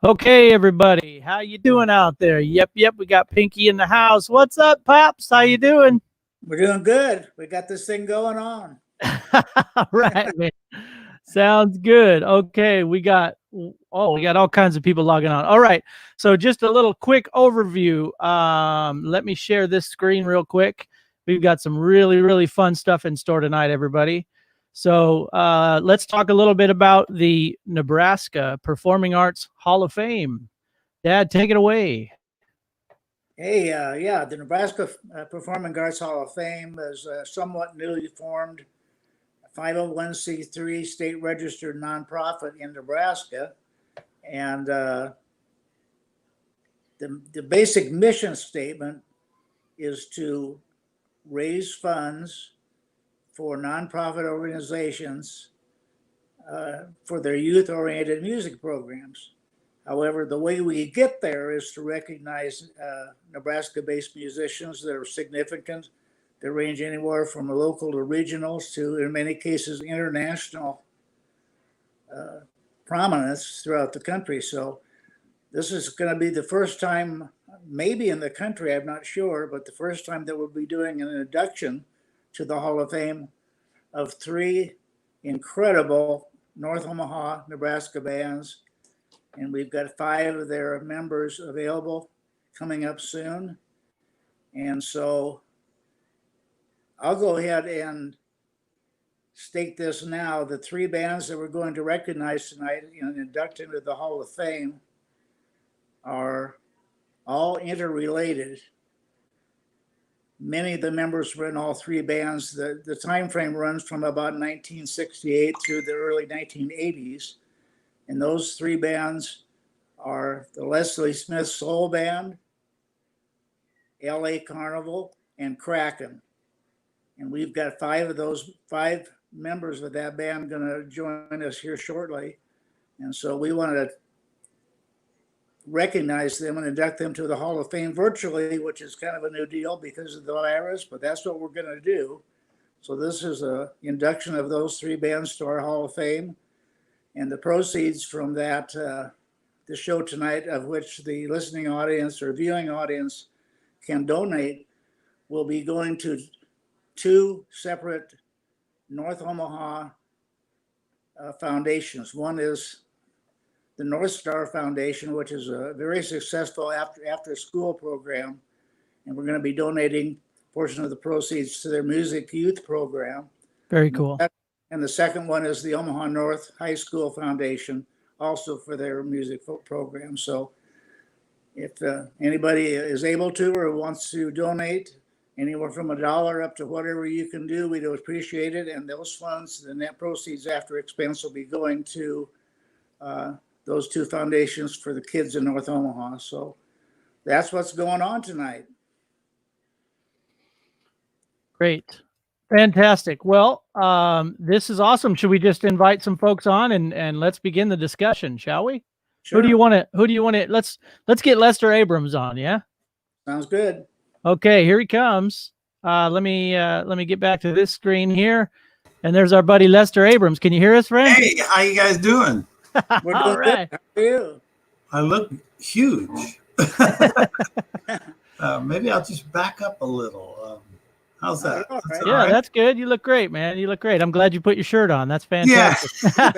Okay, everybody, how you doing out there? Yep, we got Pinky in the house. What's up, Pops? How you doing? We're doing good. We got this thing going on. Right, man. Sounds good. Okay, we got all kinds of people logging on. All right, so just a little quick overview. Let me share this screen real quick. We've got some really fun stuff in store tonight, everybody. So let's talk a little bit about the Nebraska Performing Arts Hall of Fame. Dad, take it away. Hey, the Nebraska Performing Arts Hall of Fame is a somewhat newly formed 501c3 state registered nonprofit in Nebraska. And the basic mission statement is to raise funds for nonprofit organizations for their youth-oriented music programs. However, the way we get there is to recognize Nebraska-based musicians that are significant. They range anywhere from local to regionals to, in many cases, international prominence throughout the country. So this is going to be the first time, maybe in the country, I'm not sure, but the first time that we'll be doing an induction to the Hall of Fame of 3 incredible North Omaha, Nebraska bands. And we've got 5 of their members available coming up soon. And so I'll go ahead and state this now. The 3 bands that we're going to recognize tonight and induct into the Hall of Fame are all interrelated. Many of the members were in all 3 bands. The time frame runs from about 1968 through the early 1980s. And those 3 bands are the Leslie Smith Soul Band, LA Carnival, and Kraken. And we've got 5 of those 5 members of that band going to join us here shortly. And so we want to recognize them and induct them to the Hall of Fame virtually, which is kind of a new deal because of the virus, but that's what we're going to do. So this is an induction of those 3 bands to our Hall of Fame. And the proceeds from that, the show tonight, of which the listening audience or viewing audience can donate, will be going to 2 separate North Omaha foundations. One is the North Star Foundation, which is a very successful after school program. And we're going to be donating a portion of the proceeds to their music youth program. Very cool. And the second one is the Omaha North High School Foundation, also for their music program. So if anybody is able to or wants to donate anywhere from $1 up to whatever you can do, we'd appreciate it. And those funds, the net proceeds after expense, will be going to those 2 foundations for the kids in North Omaha. So that's what's going on tonight. Great. Fantastic. Well, this is awesome. Should we just invite some folks on and let's begin the discussion, shall we? Sure. Who do you want to, let's get Lester Abrams on. Yeah. Sounds good. Okay, here he comes. Let me get back to this screen here. And there's our buddy Lester Abrams. Can you hear us, friend? Hey, how you guys doing? We're doing all right. Good. How are you? I look huge. Maybe I'll just back up a little. How's that? Right. Yeah, right? That's good. You look great, man. You look great. I'm glad you put your shirt on. That's fantastic. Yeah.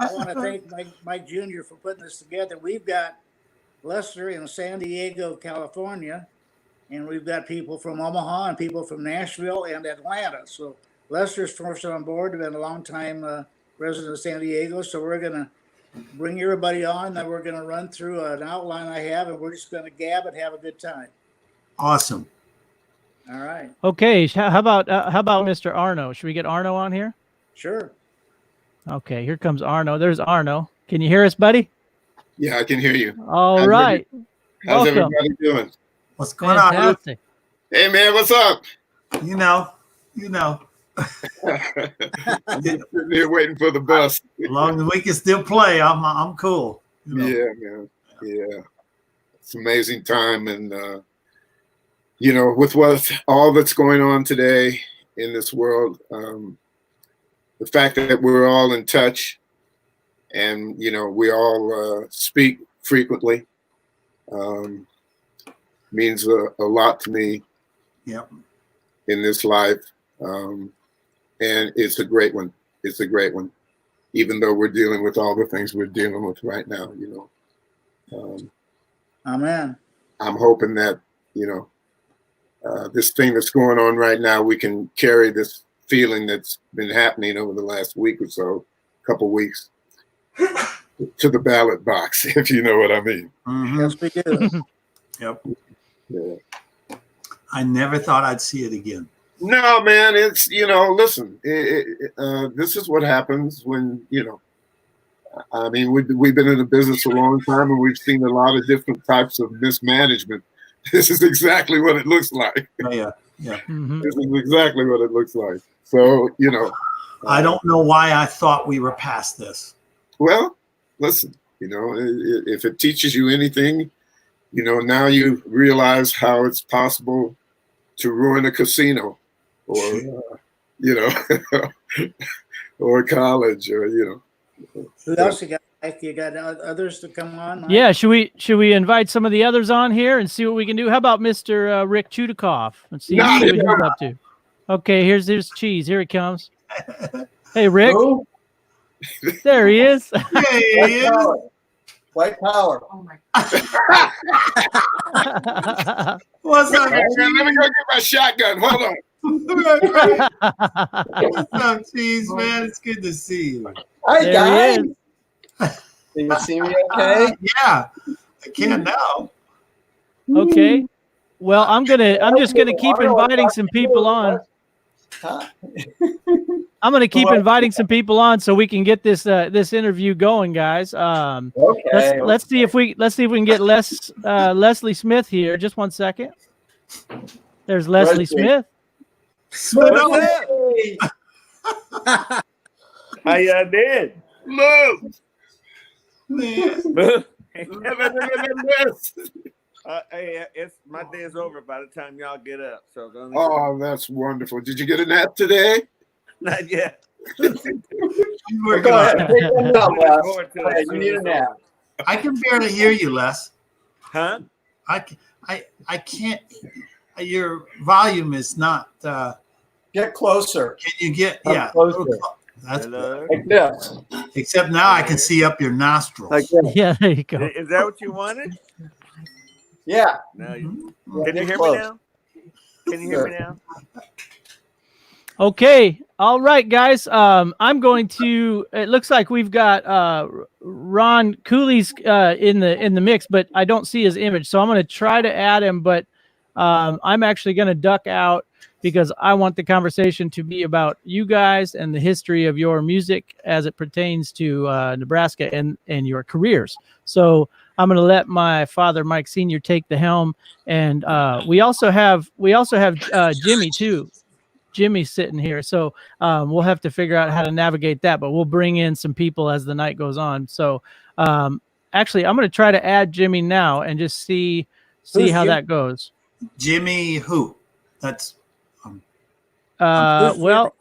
I want to thank Mike Jr. for putting this together. We've got Lester in San Diego, California, and we've got people from Omaha and people from Nashville and Atlanta. So Lester's first on board, been a long time resident of San Diego. So we're going to bring everybody on. Then we're going to run through an outline I have, and we're just going to gab and have a good time. Awesome. All right. Okay. How about Mr. Arno? Should we get Arno on here? Sure. Okay. Here comes Arno. There's Arno. Can you hear us, buddy? Yeah, I can hear you. All right. How's Welcome. everybody doing? What's going Fantastic. on? Hey, man, what's up? You know. I'm sitting here waiting for the bus. As long as we can still play, I'm cool. You know? Yeah, man. Yeah. It's an amazing time. And, with all that's going on today in this world, the fact that we're all in touch and we all speak frequently. Means a lot to me. Yep. In this life, and it's a great one. It's a great one, even though we're dealing with all the things we're dealing with right now. Amen. I'm hoping that this thing that's going on right now, we can carry this feeling that's been happening over the last week or so, couple weeks, to the ballot box, if you know what I mean. Mm-hmm. Yes, we do. Yep. Yeah. I never thought I'd see it again. No, man, it's, listen, this is what happens when, I mean, we've been in the business a long time, and we've seen a lot of different types of mismanagement. This is exactly what it looks like. Yeah. Mm-hmm. This is exactly what it looks like. So, I don't know why I thought we were past this. Well, listen, if it teaches you anything, now you realize how it's possible to ruin a casino, or or college, or Who else you got? Mike? You got others to come on? Mike? Yeah, should we invite some of the others on here and see what we can do? How about Mr. Rick Chudacoff? Let's see what he's up to. Okay, here's Cheese. Here he comes. Hey, Rick. Who? There he is. Hey, he is. White power. Oh my What's up, Let me go get my shotgun. Hold on. What's up, Cheese, man? It's good to see you. Hi, There guys. he is. Can you see me okay? Yeah, I can now. Okay. Well, I'm just gonna keep inviting some people on. Huh? I'm gonna keep inviting some people on so we can get this interview going, guys. Okay. Let's see if we can get Leslie Smith here. Just one second. There's Leslie Smith. Hey. How y'all did? Look. Man. Hey, it's my day is over by the time y'all get up. So don't Oh, that's wonderful. Did you get a nap today? not yet. You were Go ahead. good. Take one down, Les. Forward to Go ahead, it. You need a nap. I can barely hear you, Les. Huh? I can't. Your volume is not. Get closer. Can you get? Come Yeah. closer. That's Hello? Like this. except now I can see up your nostrils. Like this. Yeah, there you go. Is that what you wanted? Yeah. No. You, Mhm. can you Get hear close. me now? Can you hear me now? Okay. All right, guys. I'm going to. It looks like we've got Ron Cooley's in the mix, but I don't see his image, so I'm going to try to add him. But I'm actually going to duck out because I want the conversation to be about you guys and the history of your music as it pertains to Nebraska and your careers. So I'm going to let my father, Mike Sr., take the helm, and we also have Jimmy too. Jimmy's sitting here, so we'll have to figure out how to navigate that. But we'll bring in some people as the night goes on. So actually, I'm going to try to add Jimmy now and just see Who's how Jim? that goes. Jimmy, who? That's Who's Well,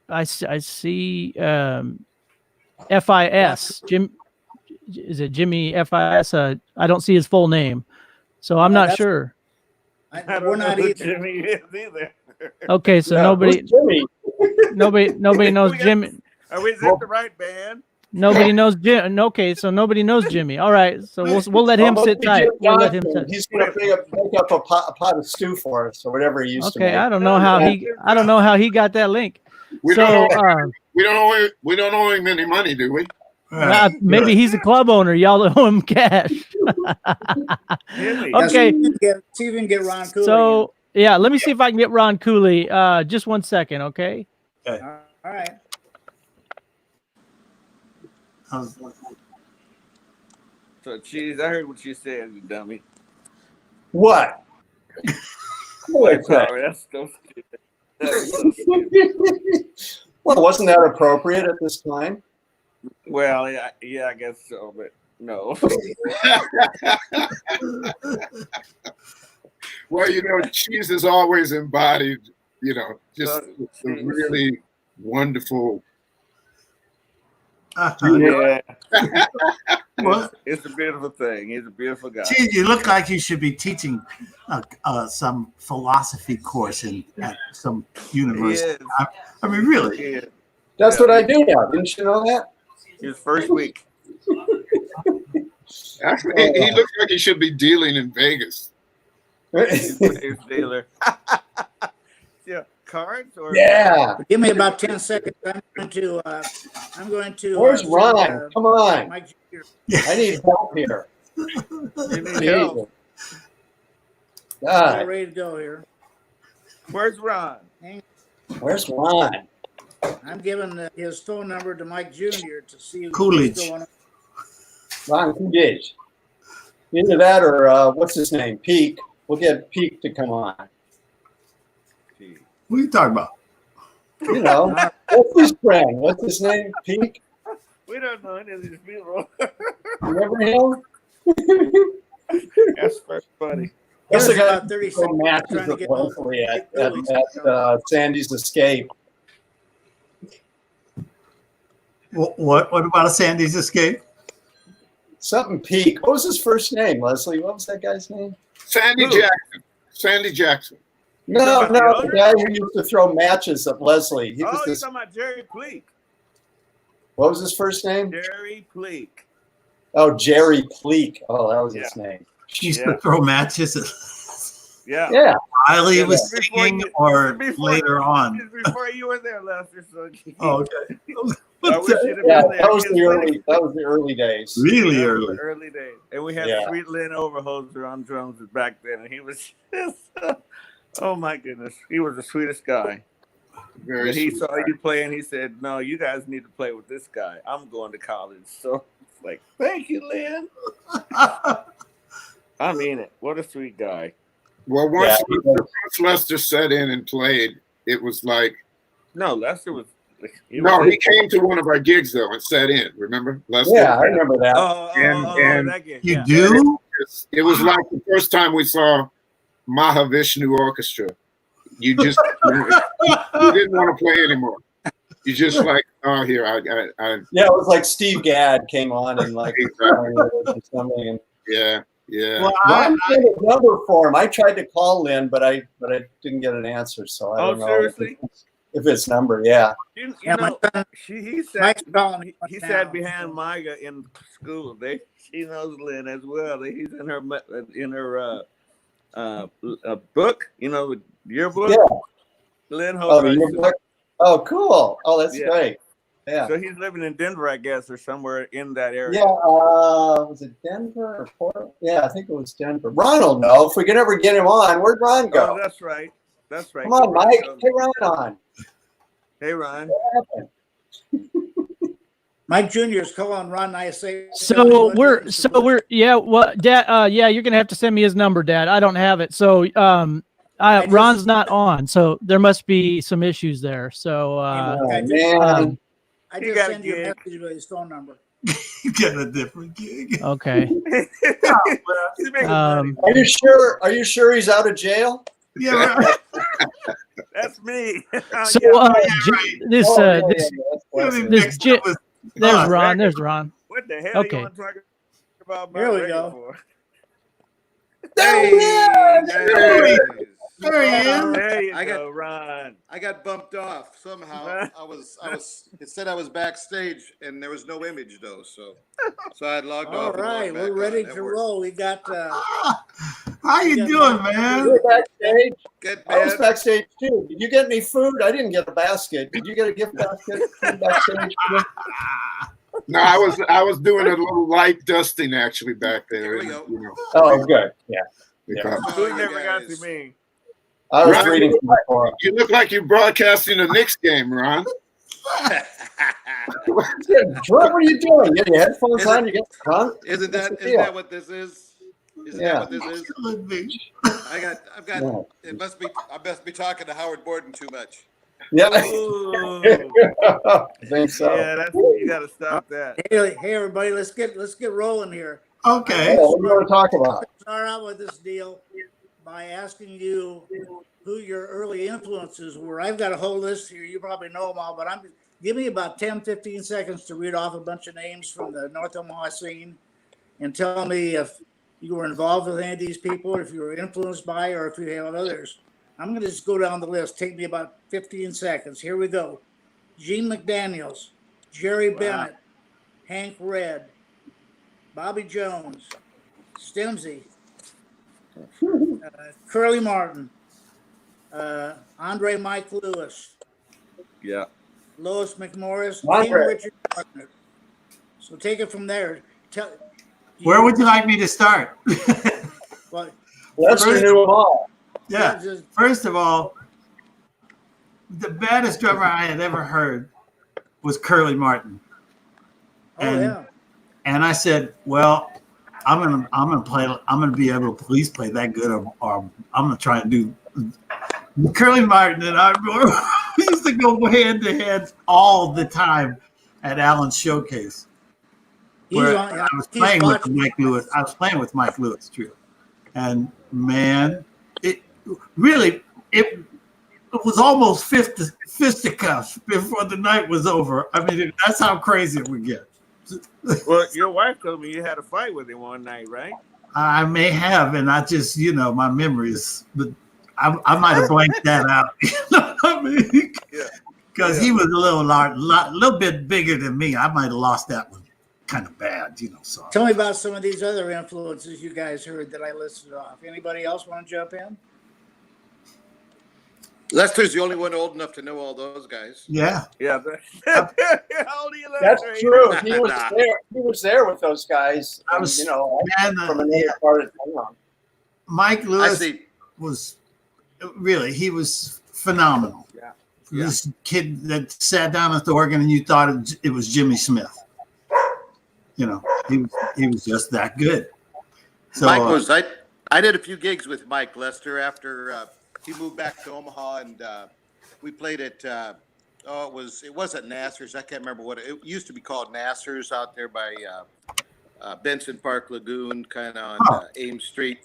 I see FIS. Jim, is it Jimmy FIS? I don't see his full name, so I'm not that's- sure. I We're don't know not who either. Jimmy is either. Okay, so Yeah, nobody who's Jimmy? knows We got- Jimmy. Are we is that the right band? Nobody knows Jim. Okay, so nobody knows Jimmy. All right, so we'll let him Oh, sit look at tight. Jim We'll let him Johnson. sit. He's going to make up a pot of stew for us, or whatever he used to Okay, make. I don't know how he got that link. We So we don't owe him any money, do we? maybe he's a club owner. Y'all owe him cash. Jimmy. Okay. See if we can get Ron Cooley. So yeah, let me see if I can get Ron Cooley. Just 1 second, okay? All right. So, Cheese, I heard what you said, you dummy. What? White power, that's so stupid. That's so stupid. Well, wasn't that appropriate at this time? Well, yeah, I guess so, but no. Well, Cheese has always embodied, just the Cheese. really wonderful Yeah, Well, it's a beautiful thing. He's a beautiful guy. gee, you look like you should be teaching some philosophy course at some He university. is. I mean, really. He is. That's what I do now. Didn't you know that? His first week. Actually, he looks like he should be dealing in Vegas. He's a dealer. Yeah, cards or Yeah. Give me about 10 seconds. I'm going to. Where's Ron? Come on. Mike Jr. I need help here. You need help. We're God, ready to go here. Where's Ron? where's Ron? I'm giving his phone number to Mike Jr. to see Coolidge. what's going on. Ron Coolidge. Either that or what's his name? Peak. We'll get Peak to come on. What are you talking about? You know, what's his friend? What's his name? Peak? We don't know any of these people. Remember him? That's very funny. That's the There's guy about 30 who seconds matches trying to it get locally over. at Sandy's Escape. What about a Sandy's Escape? Something Peak. What was his first name, Leslie? What was that guy's name? Sandy Who? Jackson. Sandy Jackson. No, talking about the the guy who used to throw matches at Leslie. He was Oh, you're this, talking about Jerry Pleak. what was his first name? Jerry Pleak. Oh, Jerry Pleak. Oh, that was his name. She used Yeah. to throw matches at Yeah. Yeah. Riley Yeah, was Before singing you- or before- later on. Before you were there, Lester. So Oh, okay. I wish you'd have Yeah, been there. that was His the wedding- early days. Really that was early. the early days. And we had Yeah. Sweet Lynn Overholser on drums back then, and he was just, oh my goodness, he was the sweetest guy. Very And he sweet saw guy. you play, and he said, "No, you guys need to play with this guy. I'm going to college." So it's like, thank you, Lynn. I mean it. What a sweet guy. Well, Yeah, once Lester sat in and played, it was like, No, Lester was. he came to one of our gigs though and sat in. Remember, Lester? Yeah, I remember that. And that game. You Yeah. do? It was like the first time we saw Mahavishnu Orchestra. You just you didn't want to play anymore. You just like, oh, here, I Yeah, it was like Steve Gadd came on and like something. And yeah. Well, Ron had a number for him. I tried to call Lynn, but I didn't get an answer. So I don't know seriously? if it's number. Yeah. You Yeah, know, my son, he sat. Mike's calling He now. sat behind Micah in school. She knows Lynn as well. He's in her book. You know, yearbook. Yeah. Lynn Oh, Hogarth. the yearbook? Oh, cool. Oh, that's Yeah. great. Yeah. So he's living in Denver, I guess, or somewhere in that area. Yeah. Was it Denver or Portland? Yeah, I think it was Denver. Ron will know if we can ever get him on. Where'd Ron Oh, go? that's right. That's right. Come on, Mike. Get Ron on. Hey, Ron. What happened? Mike Jr. is calling Ron and I say. So we're yeah. Well, Dad, yeah, you're gonna have to send me his number, Dad. I don't have it. So Ron's not on, so there must be some issues there. So Oh, I man. You just got a send you a gig. message with his phone number. You get a different gig. okay. He's making money. Are you sure he's out of jail? Yeah, right. That's me. So this Oh, yeah, this yeah, that's You Leslie. didn't This mix J- up with- there's Oh, Ron. There's Ron. What the hell Okay. you want to talk about? Here we radio go. for? There he is! There he is. There you I got- go, Ron. I got bumped off somehow. It said I was backstage, and there was no image though. So I had logged All off. and right, logged we're back ready on. That to worked. roll. We got How you doing, man? You're backstage. Good, I was man. backstage too. Did you get any food? I didn't get a basket. Did you get a gift basket from backstage? No, I was doing a little light dusting actually back there. Here we go. You know, Oh, good. Yeah. we Yeah. thought- Who you never got guys. to me? I was Ron, reading from the forum. you look like you're broadcasting a Knicks game, Ron. What were you doing? You get your headphones Is on? it- You get drunk? Isn't What's that the deal? what this is? Isn't Yeah. that what this is? I've got. No. It must be. I must be talking to Howard Borden too much. Yeah. Ooh. I think so. Yeah, that's you got to stop that. hey everybody, let's get rolling here. Okay. Oh, what do you want to talk about? Start out with this deal by asking you who your early influences were. I've got a whole list here. You probably know them all, but give me about 10, 15 seconds to read off a bunch of names from the North Omaha scene and tell me if you were involved with any of these people, or if you were influenced by, or if you have others. I'm going to just go down the list. Take me about 15 seconds. Here we go. Gene McDaniels, Jerry Bennett, Hank Red, Bobby Jones, Stimsy, Curly Martin, Andre Mike Lewis, Yeah. Lois McMorris, Andre. King Richard Gardner. So take it from there. Where would you like me to start? Well, Lester knew them all. Yeah. just- First of all, the baddest drummer I had ever heard was Curly Martin. oh And- yeah. And I said, well, I'm gonna be able to at least play that good, or I'm gonna try and do. Curly Martin and I we used to go hand to hand all the time at Allen's Showcase. Where I was playing with Mike Lewis. I was playing with Mike Lewis, true. And man, it was almost fisticuffs before the night was over. I mean, that's how crazy it would get. Well, your wife told me you had a fight with him one night, right? I may have, and I just, my memories, but I might have blanked that out. You know what I mean? Yeah. Because he was a little bit bigger than me. I might have lost that one kind of bad, So Tell me about some of these other influences you guys heard that I listed off. Anybody else want to jump in? Lester's the only one old enough to know all those guys. yeah. Yeah. How old are you, That's Lester? true. He was there. He was there with those guys. I was- and, Man, from another part of town. Mike I Lewis see. was really, he was phenomenal. Yeah. This kid that sat down at the organ and you thought it was Jimmy Smith. He was just that good. So Mike was. I did a few gigs with Mike Lester after he moved back to Omaha, and we played at. It wasn't Nasser's. I can't remember what it used to be called. Nasser's out there by Benson Park Lagoon, kind of on Ames Street.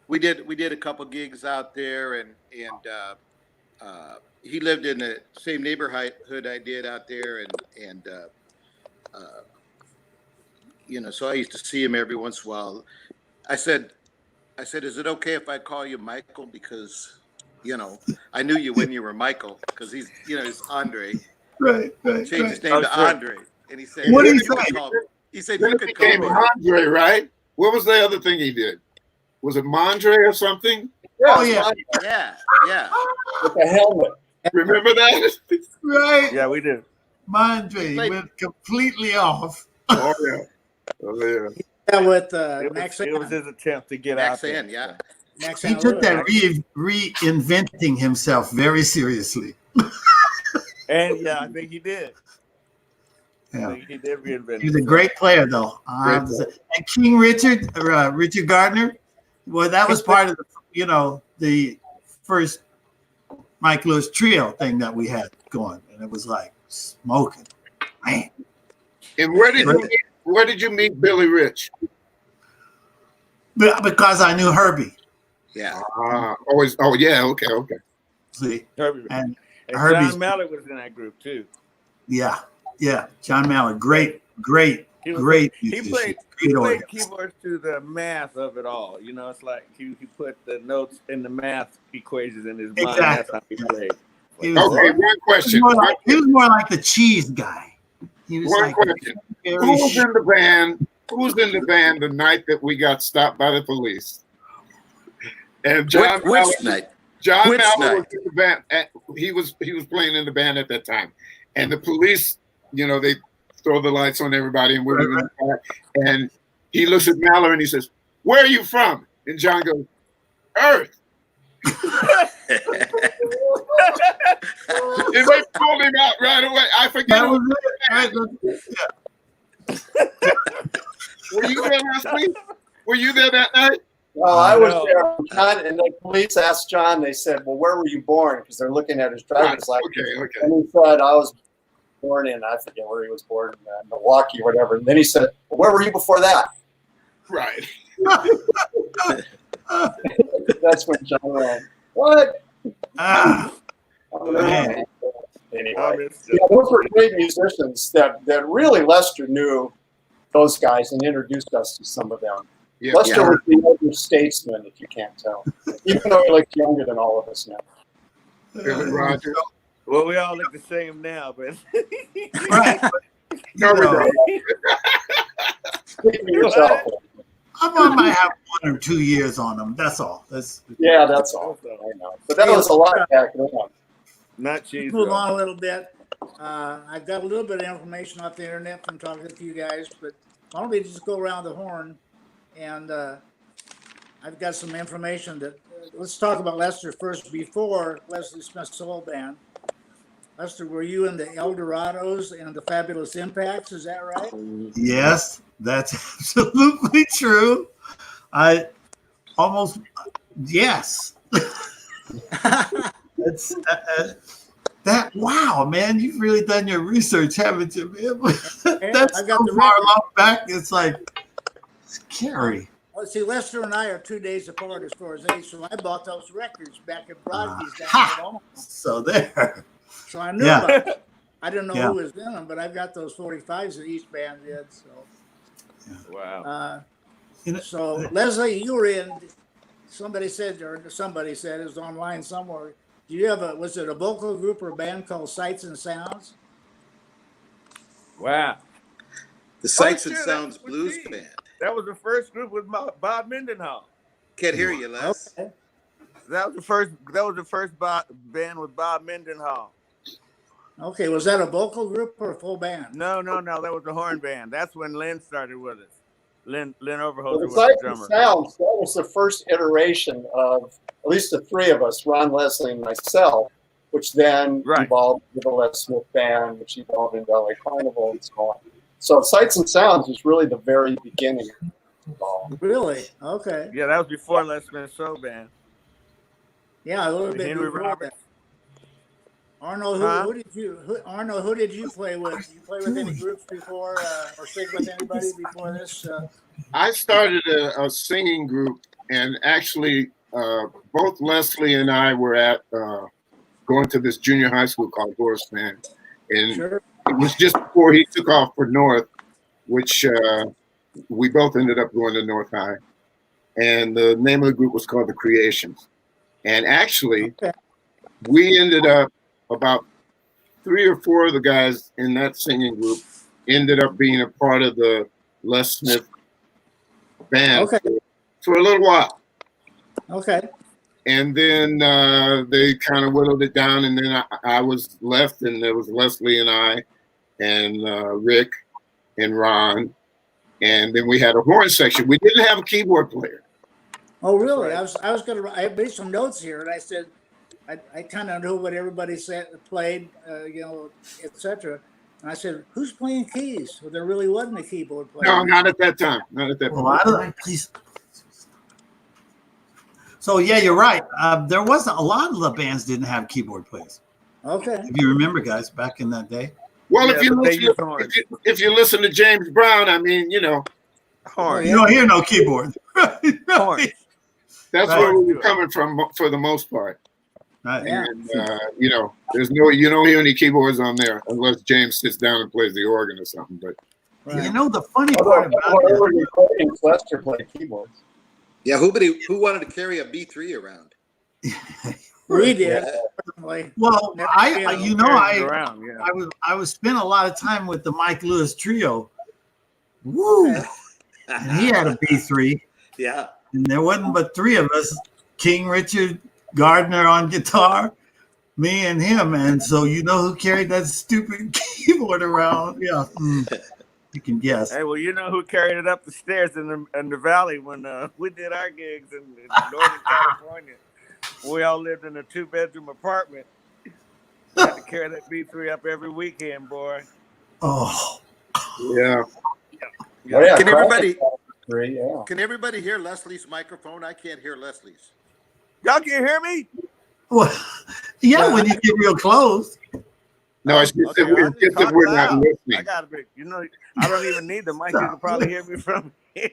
We did a couple gigs out there, and he lived in the same neighborhood I did out there, and so I used to see him every once in a while. I said, is it okay if I call you Michael? Because, I knew you when you were Michael, because he's Andre. right. Changed his name to sure. Andre. And he said, What did he "You could say? call me." He said, Then you it could call became me. Andre, right? What was the other thing he did? Was it Mondre or something? Oh, yeah. Yeah. With the helmet. Remember that? Right. Yeah, we do. Mondre Like- went completely off. Oh yeah. Yeah, with It Max was his attempt to get Max out there. Ann, yeah. Max He Ann took Lewis. that reinventing himself very seriously. And yeah, I think he did. I Yeah. think he did reinvent He was a himself. great player, though. And King Richard Gardner, well, that was part of the first Mike Lewis trio thing that we had going, and it was like smoking, man. And where did you meet Billy Rich? Because I knew Herbie. Yeah. Always. Oh yeah. Okay. See, Herbie. and And Herbie's- John Mallett was in that group too. yeah, John Mallett, great He was- musician, He played great organist. keyboards to the math of it all. It's like he put the notes in the math equations in his mind. Exactly. That's how he played. He was, Okay. One question. he was more like the cheese guy. He was One like question. very Who was in the band? Who was in the band the night that we got stopped by the police? And John Which Mallett, night? John which Mallett night? was in the band. He was playing in the band at that time, and the police, they throw the lights on everybody, and we're in the car, and he looks at Mallett and he says, "Where are you from?" And John goes, "Earth." And they pulled him out right away. I forget. That was it. Right? Were you there last week? Were you there that night? Well, I was No. there. John, and the police asked John, they said, well, where were you born? Because they're looking at his driver's license. Okay. And he said, I was born in, I forget where he was born, in Milwaukee or whatever. And then he said, well, where were you before that? Right. That's when John went, what? Ah, Oh, no. man. anyway. Yeah, those were great musicians that really Lester knew those guys and introduced us to some of them. Yeah, Lester was the older statesman, if you can't tell, even though he looks younger than all of us now. Billy Rogers. Well, we all look the same now, but Right. No, we don't. Speak for yourself. I might have 1 or 2 years on them. That's all. That's all. I know. But that was a lot back then. not cheese. Move on a little bit. I've got a little bit of information off the internet from talking to you guys, but why don't we just go around the horn? And I've got some information that let's talk about Lester first before Leslie Smith's soul band. Lester, were you in the Eldorados and the Fabulous Impacts? Is that right? Yes, that's absolutely true. I almost yes. It's that. Wow, man, you've really done your research, haven't you, man? That's I've got so the far record. long back. It's like scary. Well, see, Lester and I are 2 days apart as far as age, so I bought those records back at Broadway's down in Omaha. So there. So I knew about it. I didn't know who was in them, but I've got those 45s that each band did. So, Wow. So Leslie, you were in. Somebody said it was online somewhere. Do you have was it a vocal group or a band called Sights and Sounds? Wow. The Sights and sure, Sounds that was Blues me. Band. That was the first group with Bob Mendenhall. Can't hear you, Les. Okay. That was the first. That was the first band with Bob Mendenhall. Okay, was that a vocal group or a full band? No. That was the horn band. That's when Lynn started with us. Lynn Overholser The was Sights the and drummer. Sounds, that was the first iteration of at least the three of us, Ron, Leslie, and myself, which then evolved into the Les Smith Band, which evolved into LA Carnival and so on. So Sights and Sounds was really the very beginning. Really? Okay. Yeah, that was before Les Smith's soul band. Yeah, a little bit Henry before Roberts. that. Arno, who did you play with? Did you play with any groups before, or sing with anybody before this? I started a singing group, and actually, both Leslie and I were at going to this junior high school called Horace Mann, and Sure. it was just before he took off for North, which we both ended up going to North High, and the name of the group was called The Creations, and actually, we ended up about 3 or 4 of the guys in that singing group ended up being a part of the Les Smith band for a little while. Okay. And then they kind of whittled it down, and then I was left, and there was Leslie and I and Rick and Ron, and then we had a horn section. We didn't have a keyboard player. Oh, really? I was gonna. I made some notes here, and I said, I kind of knew what everybody said, played, etc. And I said, who's playing keys? Well, there really wasn't a keyboard player. No, not at that time. Not at that point. Well, I don't, please. So yeah, you're right. There wasn't a lot of the bands didn't have keyboard players. Okay. If you remember, guys, back in that day. Well, Yeah, if you listen to James Brown, I mean, Horn. You don't hear no keyboard. Horn. That's Right. where we were coming from for the most part. Right. Yeah. And there's you don't hear any keyboards on there unless James sits down and plays the organ or something. But You know the funny part about recordings, Lester played keyboards. Yeah, who wanted to carry a B3 around? We did. Certainly. Well, Around, yeah. I was spent a lot of time with the Mike Lewis trio. Woo! And he had a B3, Yeah. and there wasn't but 3 of us: King Richard Gardner on guitar, me and him. And so you know who carried that stupid keyboard around? Yeah, you can guess. Hey, well, you know who carried it up the stairs in the valley when we did our gigs in Northern California. We all lived in a 2-bedroom apartment. Had to carry that B3 up every weekend, boy. Oh, yeah. Yeah, Can everybody hear Leslie's microphone? I can't hear Leslie's. Y'all can hear me? well, yeah. When you get real close. No, it's just that we're not I listening. gotta be. I don't even need the mic. You can probably hear me from here.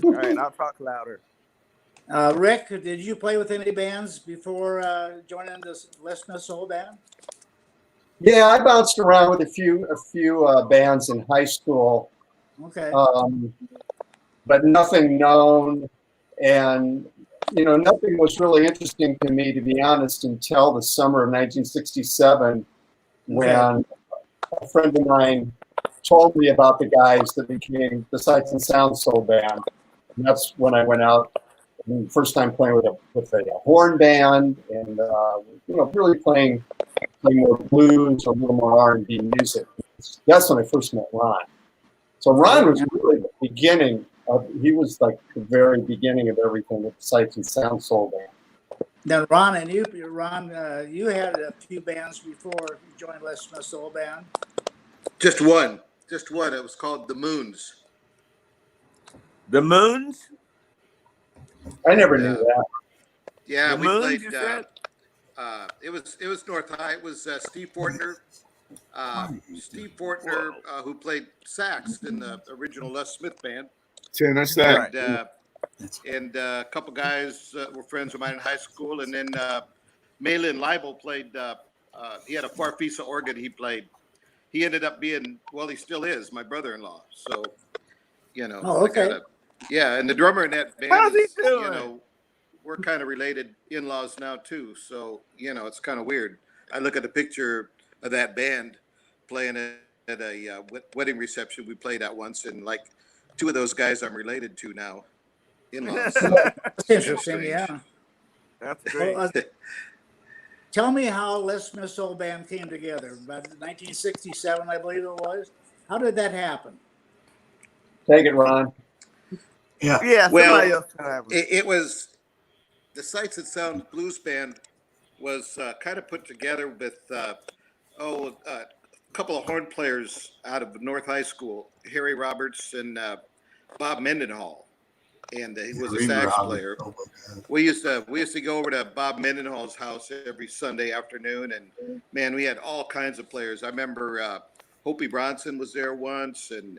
All right, I'll talk louder. Rick, did you play with any bands before joining this Les Smith Soul Band? Yeah, I bounced around with a few bands in high school, Okay. but nothing known, and nothing was really interesting to me, to be honest, until the summer of 1967, when a friend of mine told me about the guys that became the Sights and Sounds Soul Band, and that's when I went out. First time playing with a horn band, and really playing more blues or a little more R&B music. That's when I first met Ron. So Ron was really the beginning he was like the very beginning of everything with the Sights and Sounds Soul Band. Then Ron, you had a few bands before you joined Les Smith Soul Band. Just one. It was called The Moons. The Moons? I never knew that. Yeah, we Moons, played. It was North High. It was Steve Fortner. Who played sax in the original Les Smith band. Tenor sax. And a couple guys were friends of mine in high school. And then Malin Leibel played. He had a Farfisa organ he played. He ended up being, well, he still is, my brother-in-law. So, Oh, okay. And the drummer in that band How's he doing? We're kind of related in-laws now too. So, it's kind of weird. I look at a picture of that band playing at a wedding reception we played at once, and like two of those guys I'm related to now. In-laws. That's interesting, yeah. That's great. Well, tell me how Les Smith Soul Band came together. About 1967, I believe it was. How did that happen? Take it, Ron. Yeah. Well, it was the Sights and Sounds Blues Band was kind of put together with a couple of horn players out of North High School, Harry Roberts and Bob Mendenhall, and he was a sax player. We used to go over to Bob Mendenhall's house every Sunday afternoon, and man, we had all kinds of players. I remember Hopi Bronson was there once, and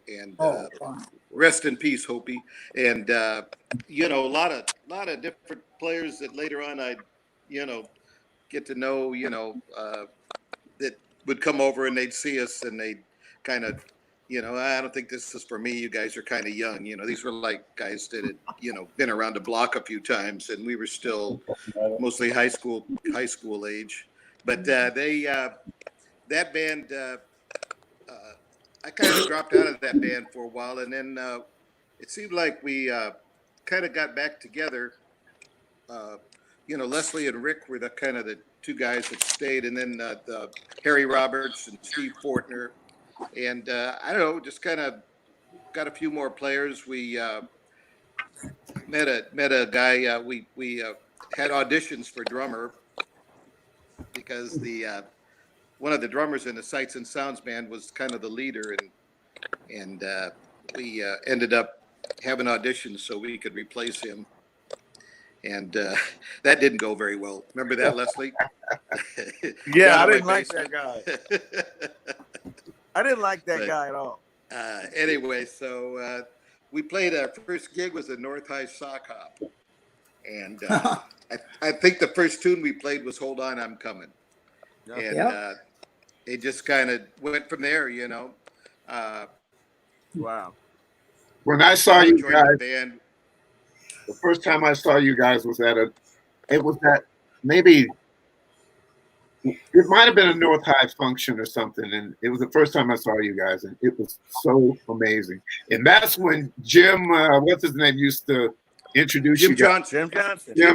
rest in peace, Hopi, and a lot of different players that later on I get to know, that would come over and they'd see us and they'd kind of, I don't think this is for me. You guys are kind of young. These were like guys that had, been around the block a few times, and we were still mostly high school age. But that band, I kind of dropped out of that band for a while, and then it seemed like we kind of got back together. Leslie and Rick were the kind of the two guys that stayed, and then the Harry Roberts and Steve Fortner, and I don't know, just kind of got a few more players. We met a guy. We had auditions for drummer because one of the drummers in the Sights and Sounds band was kind of the leader, and we ended up having auditions so we could replace him. And that didn't go very well. Remember that, Leslie? Yeah, I didn't like that guy. I didn't like that guy at all. Anyway, so we played our first gig was at North High Sock Hop. And I think the first tune we played was Hold On, I'm Coming. And it just kind of went from there, Wow. When I saw you guys, the first time I saw you guys was maybe it might have been a North High function or something, and it was the first time I saw you guys, and it was so amazing. And that's when Jim, what's his name, used to introduce you guys. Jim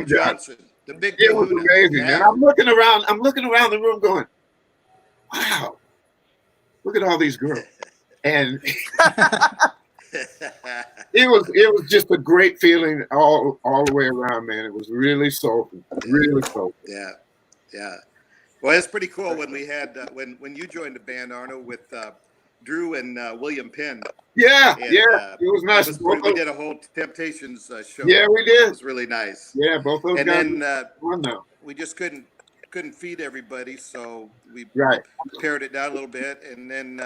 Johnson, the big. It was amazing, man. I'm looking around the room, going, "Wow, look at all these girls," and. It was just a great feeling all the way around, man. It was really soulful, really soulful. Yeah. Well, it's pretty cool when we had when you joined the band, Arno, with Drew and William Penn. Yeah. It was nice. We did a whole Temptations show. Yeah, we did. It was really nice. Yeah, both those and guys. And then we just couldn't feed everybody, so we pared it down a little bit, and then.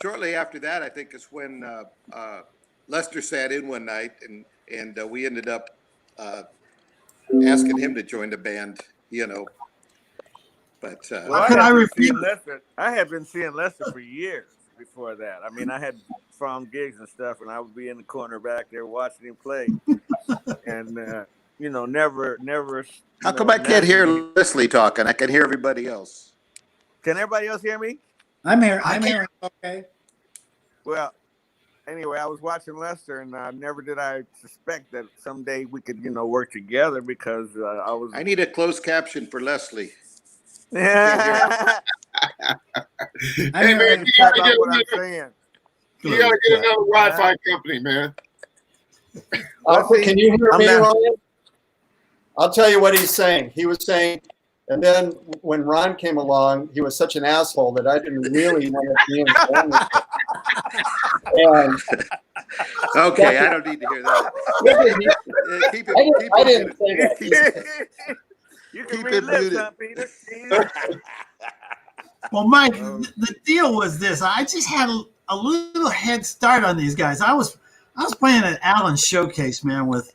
Shortly after that, I think is when Lester sat in one night, and we ended up asking him to join the band, you know. But Well, I had been seeing Lester for years before that. I mean, I had found gigs and stuff, and I would be in the corner back there watching him play, and never. how come I can't hear Leslie talking? I can hear everybody else. Can everybody else hear me? I'm here. I'm hearing. Okay. Well, anyway, I was watching Lester, and never did I suspect that someday we could, work together because I need a closed caption for Leslie. Yeah. Hey, man, you gotta get what I'm saying. You gotta get another Wi-Fi company, man. Can you hear me, Ryan? I'll tell you what he's saying. He was saying, and then when Ron came along, he was such an asshole that I didn't really want to be in the Okay, I don't need to hear that. I didn't say that. You can relive that, Peter. Well, Mike, the deal was this. I just had a little head start on these guys. I was playing at Allen's Showcase, man, with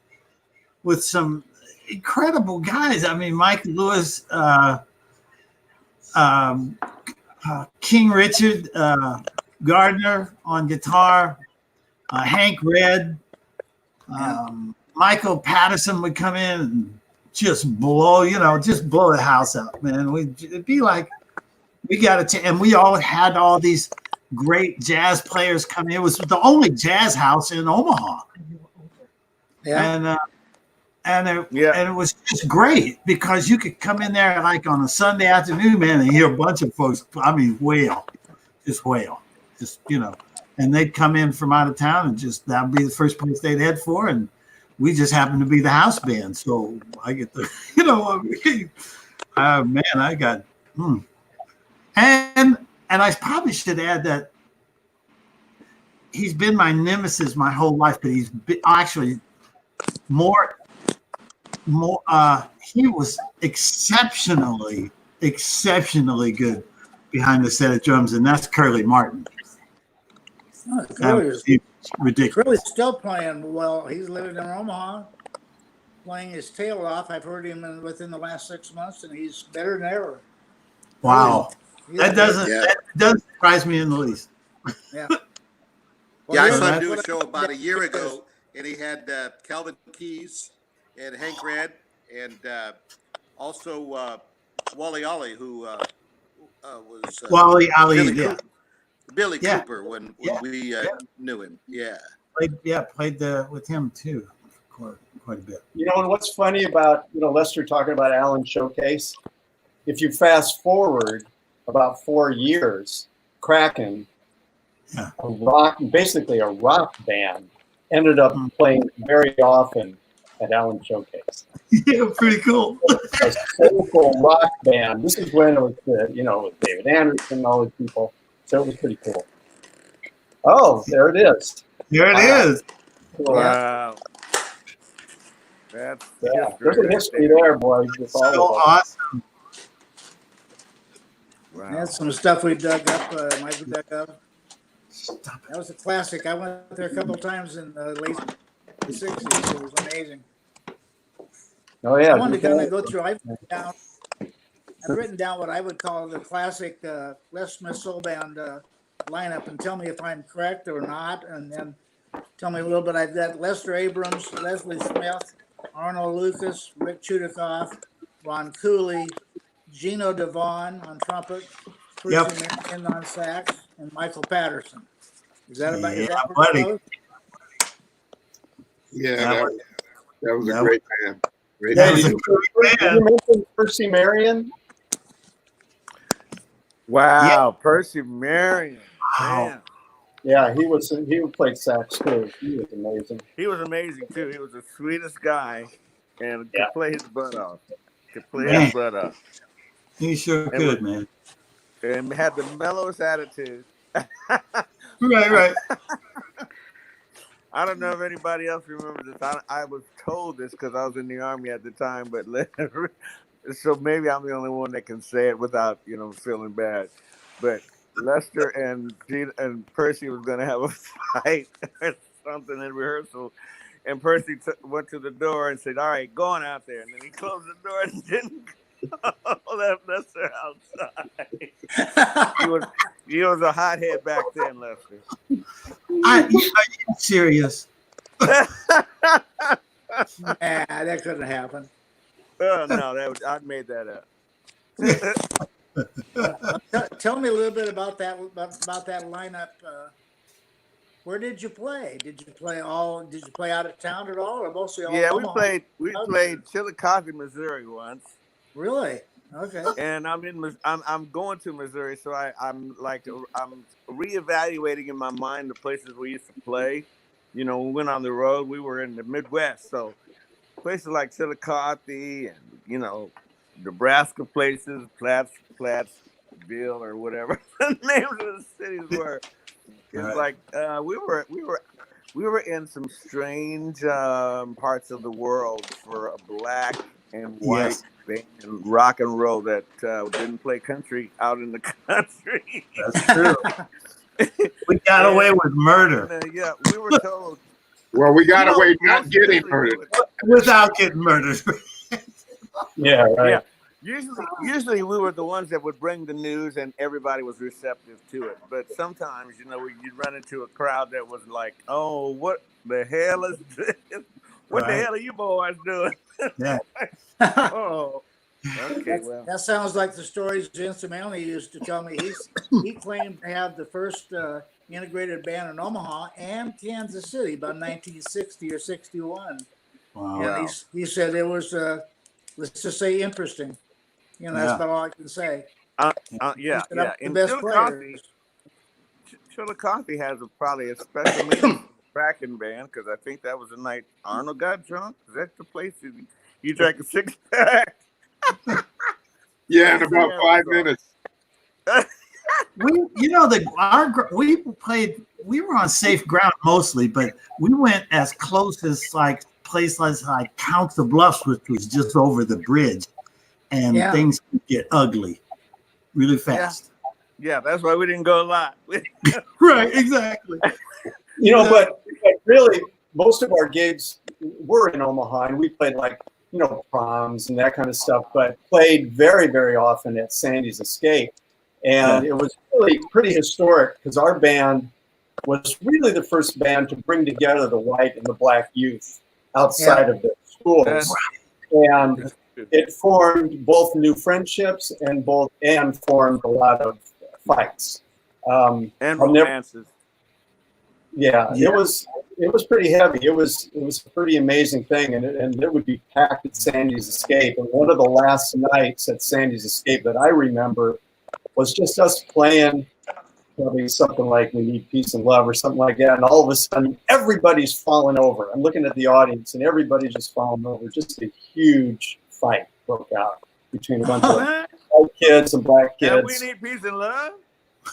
some incredible guys. I mean, Mike Lewis, King Richard, Gardner on guitar, Hank Red, Michael Patterson would come in and just blow the house out, man. It'd be like we got and we all had all these great jazz players come in. It was the only jazz house in Omaha. Yeah. And it was just great because you could come in there like on a Sunday afternoon, man, and hear a bunch of folks. I mean, wail, and they'd come in from out of town and that'd be the first place they'd head for. And we just happened to be the house band. So I get the, man, I got, and I probably should add that he's been my nemesis my whole life, but he's been actually more, he was exceptionally good behind the set of drums, and that's Curly Martin. Oh, Curly's ridiculous. Curly's still playing well. He's living in Omaha, playing his tail off. I've heard him within the last 6 months, and he's better than ever. Wow. That doesn't surprise me in the least. Yeah. I saw him do a show about a year ago, and he had Calvin Keys and Hank Red, and also Wally Ollie, who was Wally Ollie, Billy Cooper when we knew him. Yeah. Played with him too quite a bit. And what's funny about Lester talking about Allen's Showcase, if you fast forward about 4 years, Kraken, basically a rock band, ended up playing very often at Allen's Showcase. Yeah, pretty cool. A soulful rock band. This is when it was with David Anderson and all these people. So it was pretty cool. Oh, there it is. There it is. Cool. Wow. That's there's a history there, boys. So awesome. Wow. That's some stuff we dug up. Mike dug up. That was a classic. I went there a couple times in the late 60s. It was amazing. Oh yeah. I wanted to kind of go through. I've written down what I would call the classic Les Smith Soul Band lineup, and tell me if I'm correct or not, and then tell me a little bit. I've got Lester Abrams, Leslie Smith, Arno Lucas, Rick Chudacoff, Ron Cooley, Gino Devon on trumpet, Percy Marion on sax, and Michael Patterson. Is that about your buddy? Yeah, that was a great band. Did you mention Percy Marion? Wow, Percy Marion. Wow. Yeah, he played sax too. He was amazing. He was amazing too. He was the sweetest guy and could play his butt off. His butt off. He sure could, man. And had the mellowest attitude. Right. I don't know if anybody else remembers this. I was told this because I was in the Army at the time, but so maybe I'm the only one that can say it without feeling bad. But Lester and Percy was going to have a fight or something in rehearsal, And Percy went to the door and said, "All right, go on out there." And then he closed the door and didn't left Lester outside. he was a hothead back then, Lester. Are you serious? Nah, that couldn't happen. No, I made that up. Tell me a little bit about that lineup. Where did you play? Did you play out of town at all, or mostly all? Yeah, Omaha? we played Chudacoff, Missouri once. Really? Okay. And I'm going to Missouri, so I'm reevaluating in my mind the places we used to play. You know, when we went on the road, we were in the Midwest, so places like Chudacoff and, you know, Nebraska places, Plattsville or whatever the names of the cities were. It's like we were in some strange parts of the world for a black and white band and rock and roll that didn't play country out in the country. That's true. We got away with murder. Yeah, we were told. Well, we got away not getting murdered. Without getting murdered. Yeah, right. Yeah. Usually we were the ones that would bring the news and everybody was receptive to it. But sometimes, you know, you'd run into a crowd that was like, "Oh, what the hell is this? What the hell are you boys doing?" Yeah. Oh, okay. Well, that sounds like the stories Vince Manley used to tell me. He claimed to have the first integrated band in Omaha and Kansas City by 1960 or 61. Wow. And he said it was, let's just say, interesting. You know, that's about all I can say. Yeah. The best players. Chudacoff has probably a special meaning Kraken band, because I think that was the night Arno got drunk. Is that the place you drank a 6-pack? Yeah, in about 5 minutes. We were on safe ground mostly, but we went as close as like places like Council Bluffs, which was just over the bridge, and things could get ugly really fast. Yeah, that's why we didn't go a lot. Right, exactly. You know, but really, most of our gigs were in Omaha, and we played like, you know, proms and that kind of stuff, but played very, very often at Sandy's Escape. And it was really pretty historic because our band was really the first band to bring together the white and the black youth outside of the schools. And it formed both new friendships and formed a lot of fights. And romances. It was pretty heavy. It was a pretty amazing thing, and it would be packed at Sandy's Escape. And one of the last nights at Sandy's Escape that I remember was just us playing probably something like We Need Peace and Love or something like that. And all of a sudden, everybody's falling over. I'm looking at the audience, and everybody's just falling over. Just a huge fight broke out between a bunch of white kids and black kids. And We Need Peace and Love?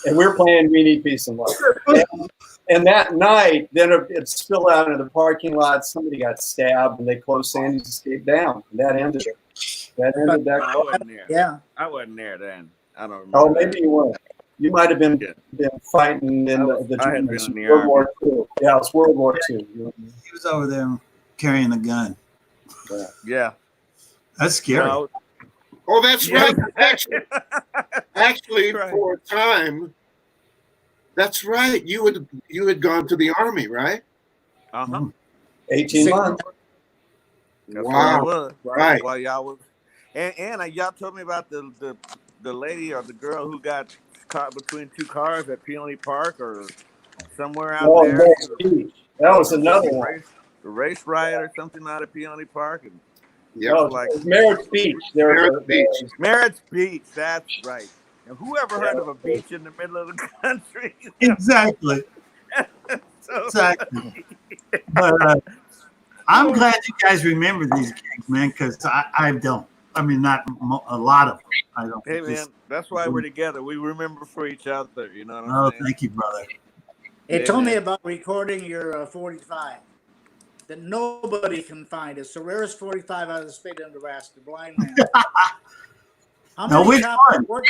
And we're playing We Need Peace and Love. And that night, then it spilled out into the parking lot. Somebody got stabbed, and they closed Sandy's Escape down. And that ended it. That ended that. I wasn't there. Yeah. I wasn't there then. I don't remember. Oh, maybe you weren't. You might have been fighting in the World War II. Yeah, it was World War II. He was over there carrying a gun. Yeah. That's scary. No. Oh, that's right. Actually, for a time, that's right. You had gone to the Army, right? 18 months. That's Wow. Right. While y'all was, and y'all told me about the lady or the girl who got caught between two cars at Peony Park or somewhere out there. That was another one. The race riot or something out of Peony Park. And Merritt's Beach. Merritt's Beach. That's right. And whoever heard of a beach in the middle of the country? Exactly. Exactly. But I'm glad you guys remember these gigs, man, because I don't. I mean, not a lot of them. I don't. Hey, man, that's why we're together. We remember for each other. You know what I'm saying? Thank you, brother. Hey, told me about recording your 45 that nobody can find. It's the rarest 45 out of the state of Nebraska. Blind man. Which one? Where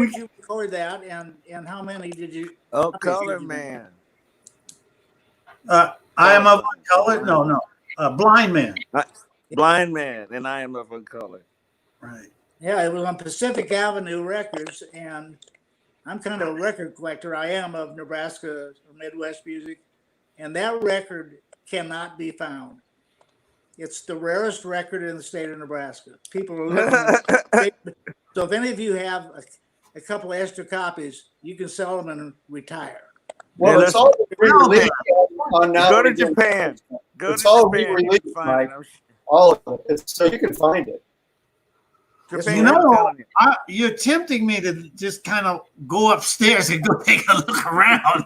did you record that, and how many did you? Oh, Color Man. I Am of Color. No. Blind Man. Blind Man, and I Am of Color. Right. Yeah, it was on Pacific Avenue Records, and I'm kind of a record collector. I am of Nebraska or Midwest music, and that record cannot be found. It's the rarest record in the state of Nebraska. People are looking. So if any of you have a couple of extra copies, you can sell them and retire. Well, it's all re-released on now. Go to Japan. It's all re-released, Mike. All of it. So you can find it. Japan, you know, you're tempting me to just kind of go upstairs and go take a look around.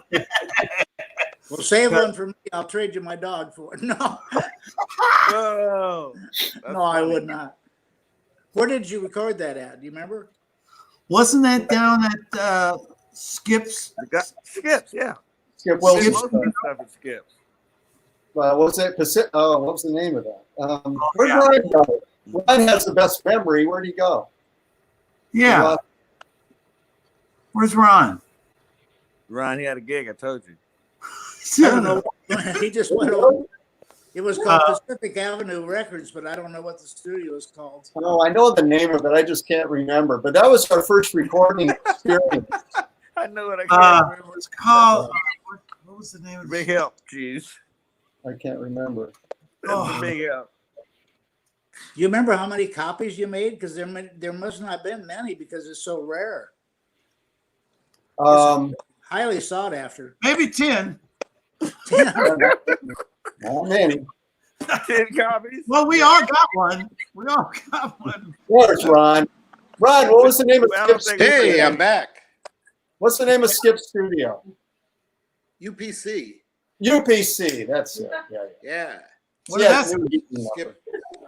Well, save one for me. I'll trade you my dog for it. No. Whoa. No, I would not. Where did you record that at? Do you remember? Wasn't that down at Skip's? Skips, yeah. Skip Wilson. Most of the stuff at Skips. What was it? What was the name of that? Where'd Ryan go? Ryan has the best memory. Where'd he go? Yeah. Where's Ron? Ron, he had a gig, I told you. I don't know. He just went over. It was called Pacific Avenue Records, but I don't know what the studio is called. Oh, I know the name of it. I just can't remember. But that was our first recording experience. I know what I can't remember. It's called. What was the name of it? Big Help, jeez. I can't remember. That's a big help. You remember how many copies you made? Because there must not have been many because it's so rare. Highly sought after. Maybe 10. Not many. 10 copies? Well, we all got one. We all got one. Where's Ron? Ron, what was the name of Skip's studio? Hey, I'm back. What's the name of Skip's studio? UPC. UPC, that's it. Yeah. What is Yeah,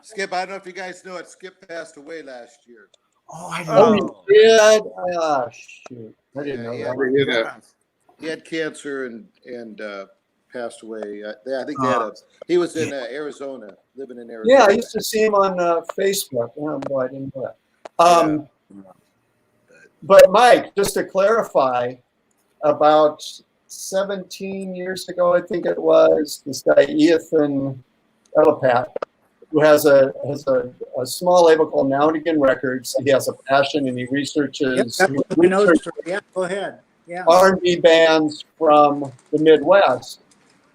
Skip, I don't know if you guys know it. Skip passed away last year. Oh, I Oh, know. you did? Oh, shoot. I didn't know that. He had cancer and passed away. I think he was in Arizona, living in Arizona. Yeah, I used to see him on Facebook. Oh, boy, I didn't know that. But Mike, just to clarify, about 17 years ago, I think it was, this guy Ethan Elapat, who has a small label called Now and Again Records. He has a passion and he researches. Yeah, go ahead. Yeah. R&B bands from the Midwest,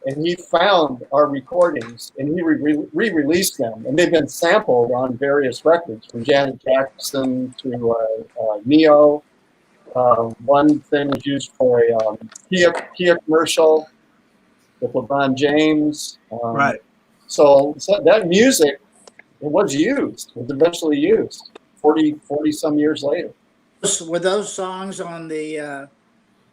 and he found our recordings and he re-released them, and they've been sampled on various records from Janet Jackson to Neo. One thing was used for a Kia commercial with LeBron James. Right. So that music, it was eventually used 40 some years later. Were those songs on the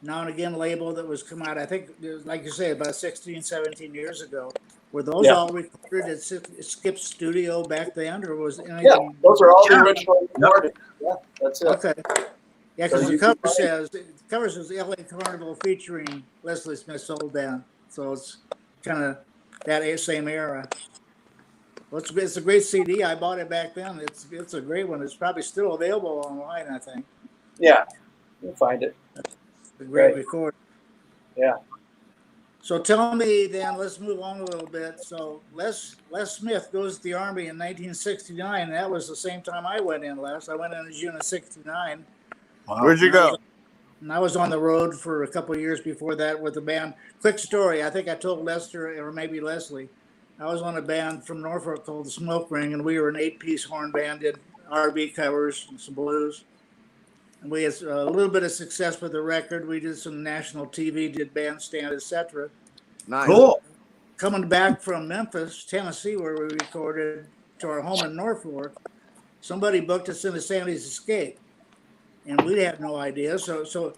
Now and Again label that was come out, I think, like you say, about 16, 17 years ago? Were those all recorded at Skip's studio back then, or was anything? Yeah, those are all the original recordings. Yeah, that's it. Okay. Yeah, because the cover says LA Carnival featuring Leslie Smith Soul Band. So it's kind of that same era. Well, it's a great CD. I bought it back then. It's a great one. It's probably still available online, I think. Yeah, you'll find it. It's a great record. Yeah. So tell me then, let's move on a little bit. So Les Smith goes to the Army in 1969. That was the same time I went in, Les. I went in June of 69. Wow. Where'd you go? And I was on the road for a couple of years before that with the band. Quick story, I think I told Lester or maybe Leslie, I was on a band from Norfolk called the Smoke Ring, and we were an 8-piece horn band, did R&B covers and some blues. And we had a little bit of success with the record. We did some national TV, did bandstand, etc. Nice. Cool. Coming back from Memphis, Tennessee, where we recorded, to our home in Norfolk, somebody booked us into Sandy's Escape. And we had no idea. So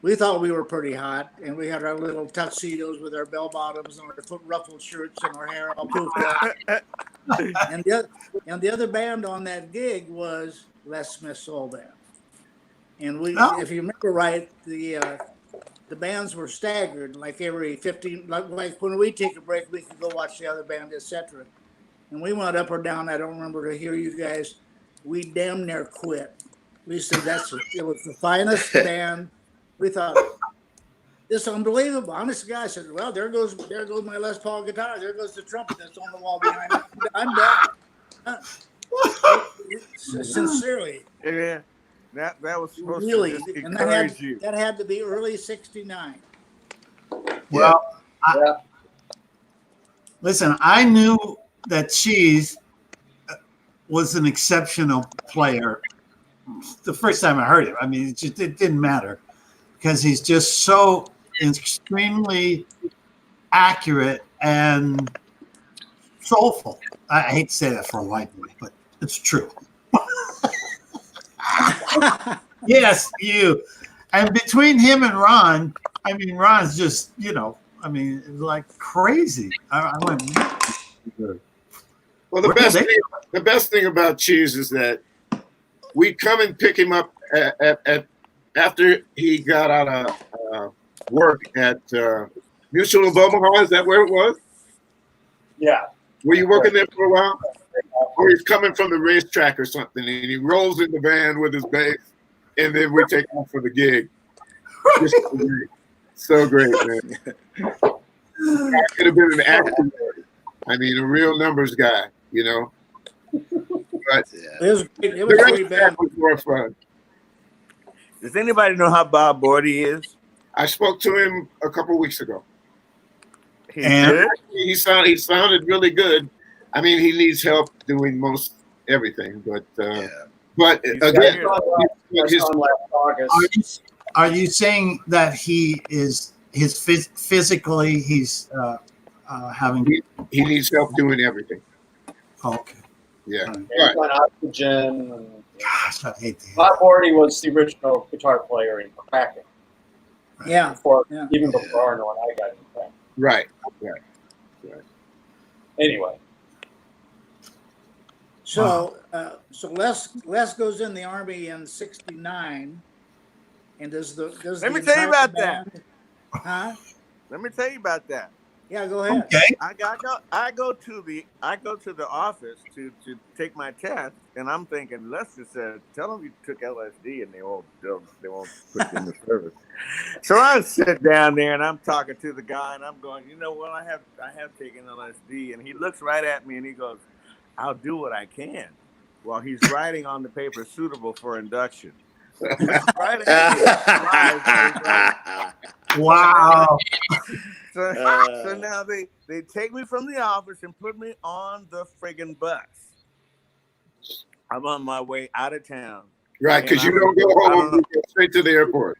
we thought we were pretty hot, and we had our little tuxedos with our bell bottoms and our foot ruffled shirts and our hair all poofed up. and the other band on that gig was Les Smith Soul Band. And if you remember right, the bands were staggered, like every 15, like when we take a break, we could go watch the other band, etc. And we went up or down. I don't remember to hear you guys. We damn near quit. We said it was the finest band. We thought, It's unbelievable. Honest to God, I said, well, there goes my Les Paul guitar. There goes the trumpet that's on the wall behind me. I'm done. Sincerely. Yeah. That was supposed Really, to just and encourage you. that had to be early '69. Well, listen, I knew that Cheese was an exceptional player the first time I heard him. I mean, it didn't matter because he's just so extremely accurate and soulful. I hate to say that for a white boy, but it's true. Yes, you. And between him and Ron, I mean, Ron's just, I mean, it's like crazy. I went. Well, the best thing about Cheese is that we come and pick him up at after he got out of work at Mutual of Omaha. Is that where it was? Yeah. Were you working there for a while? Or he's coming from the racetrack or something, and he rolls in the van with his bass, and then we take off for the gig. So great, man. I could have been an actor. I mean, a real numbers guy, But It was great. It was a great band. was more fun. Does anybody know how Bob Bordy is? I spoke to him a couple weeks ago. And He sounded really good. I mean, he needs help doing most everything, but again, are you saying that he is physically he's having? He needs help doing everything. Okay. Yeah. Right. Oxygen. Gosh, I hate that. Bob Bordy was the original guitar player in Kraken. Yeah. Even before Arno and I got in Kraken. Right. Anyway. So Les goes in the Army in '69, and does Let me tell you about band, that. Huh? Let me tell you about that. Yeah, go ahead. Okay. I go to the office to take my test, and I'm thinking Lester said, "Tell them you took LSD, and they won't put you in the service." So I sit down there, and I'm talking to the guy, and I'm going, "You know what? I have taken LSD," and he looks right at me, and he goes, "I'll do what I can," while he's writing on the paper suitable for induction. Wow. So now they take me from the office and put me on the friggin' bus. I'm on my way out of town. Right, because you don't go home, you go straight to the airport.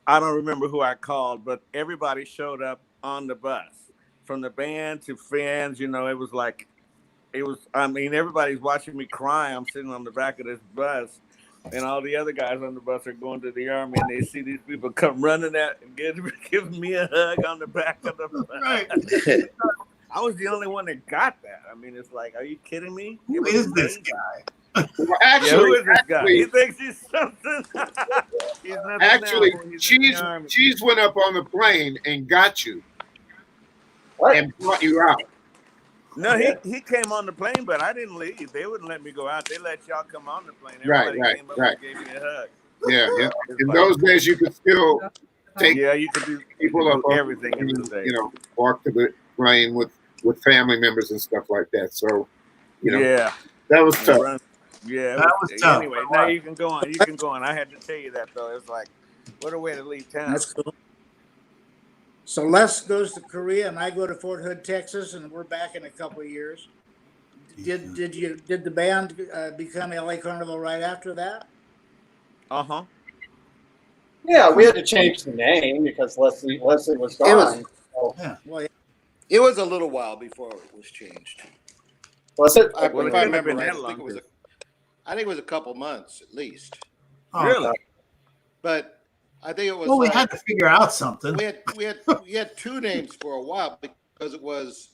I don't remember who I called, but everybody showed up on the bus. From the band to fans, everybody's watching me cry. I'm sitting on the back of this bus, and all the other guys on the bus are going to the Army, and they see these people come running at and giving me a hug on the back of the bus. Right. I was the only one that got that. I mean, it's like, are you kidding me? Who is this guy? Well, Who is this guy? He thinks he's something. He's nothing Actually, now. He's in the Army. Cheese went up on the plane and got you and brought you out. No, he came on the plane, but I didn't leave. They wouldn't let me go out. They let y'all come on the plane. Everybody came up and gave me a hug. Yeah. In those days, you could still take you could do people up on everything in those days. Walk to the plane with family members and stuff like that. So, yeah, that was tough. Yeah, that was tough. Anyway, now you can go on. You can go on. I had to tell you that though. It's like, what a way to leave town. That's cool. So Les goes to Korea, and I go to Fort Hood, Texas, and we're back in a couple of years. Did the band become LA Carnival right after that? Uh-huh. Yeah, we had to change the name because Leslie was gone. It was a little while before it was changed. Was it? If I remember been right, that long, I think it was a couple months at least. Oh, really? But I think it was. Well, we had to figure out something. We had two names for a while because it was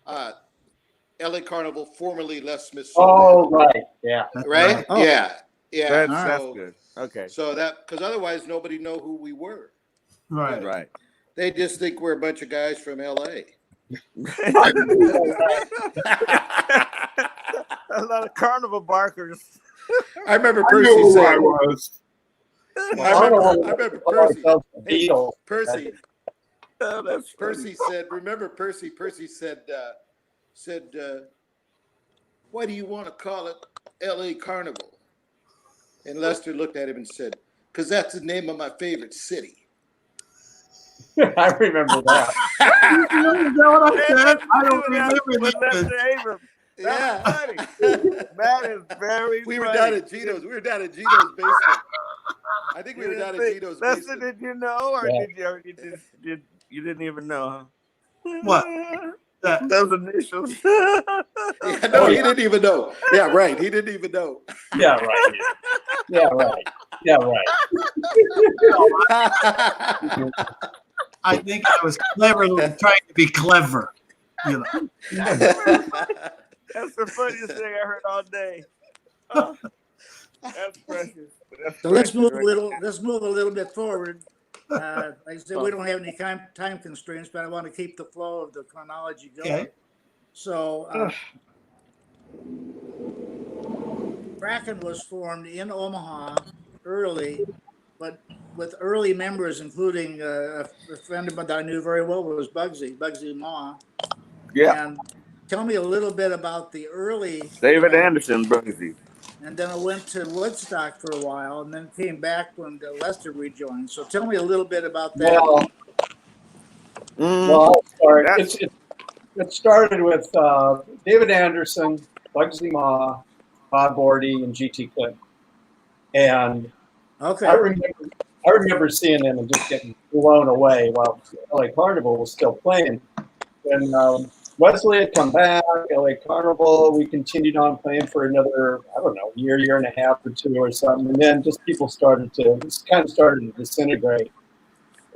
LA Carnival, formerly Les Smith. Oh, right. Yeah. Right? Oh. Yeah. That's good. Okay. So because otherwise nobody know who we were. Right. They just think we're a bunch of guys from LA. A lot of carnival barkers. I remember I knew Percy who I saying, was. I remember Percy. Hey, Beatles. Percy, Oh, that's Percy said, remember Percy said, why do you want to call it L.A. Carnival? And Lester looked at him and said, because that's the name of my favorite city. I remember that. Is that what I said? I don't remember with that. Lester Abrams. That's funny. That is very We were funny. down at Gino's. We were down at Gino's basement. I think we were down at Gino's Lester, basement. did you know, or Yeah. you didn't even know? Huh? What? Those initials. Yeah, no, he didn't even know. Yeah, right. He didn't even know. Yeah, right. Yeah, right. Yeah, right. I think I was clever trying to be clever. You know. That's the funniest thing I heard all day. Oh, that's precious. So let's move a little bit forward. Like I said, we don't have any time constraints, but I want to keep the flow of the chronology going. Okay. So Kraken was formed in Omaha early, but with early members, including a friend of mine that I knew very well was Bugsy Ma. Yeah. And tell me a little bit about the early David Anderson, Bugsy. And then I went to Woodstock for a while, and then came back when Lester rejoined. So tell me a little bit about that. Well, I'll start. It started with David Anderson, Bugsy Ma, Bob Bordy, and G.T. Clinton. And okay, I remember seeing them and just getting blown away while LA Carnival was still playing. And Wesley had come back, LA Carnival. We continued on playing for another, I don't know, year and a half or two or something. And then just people started to disintegrate.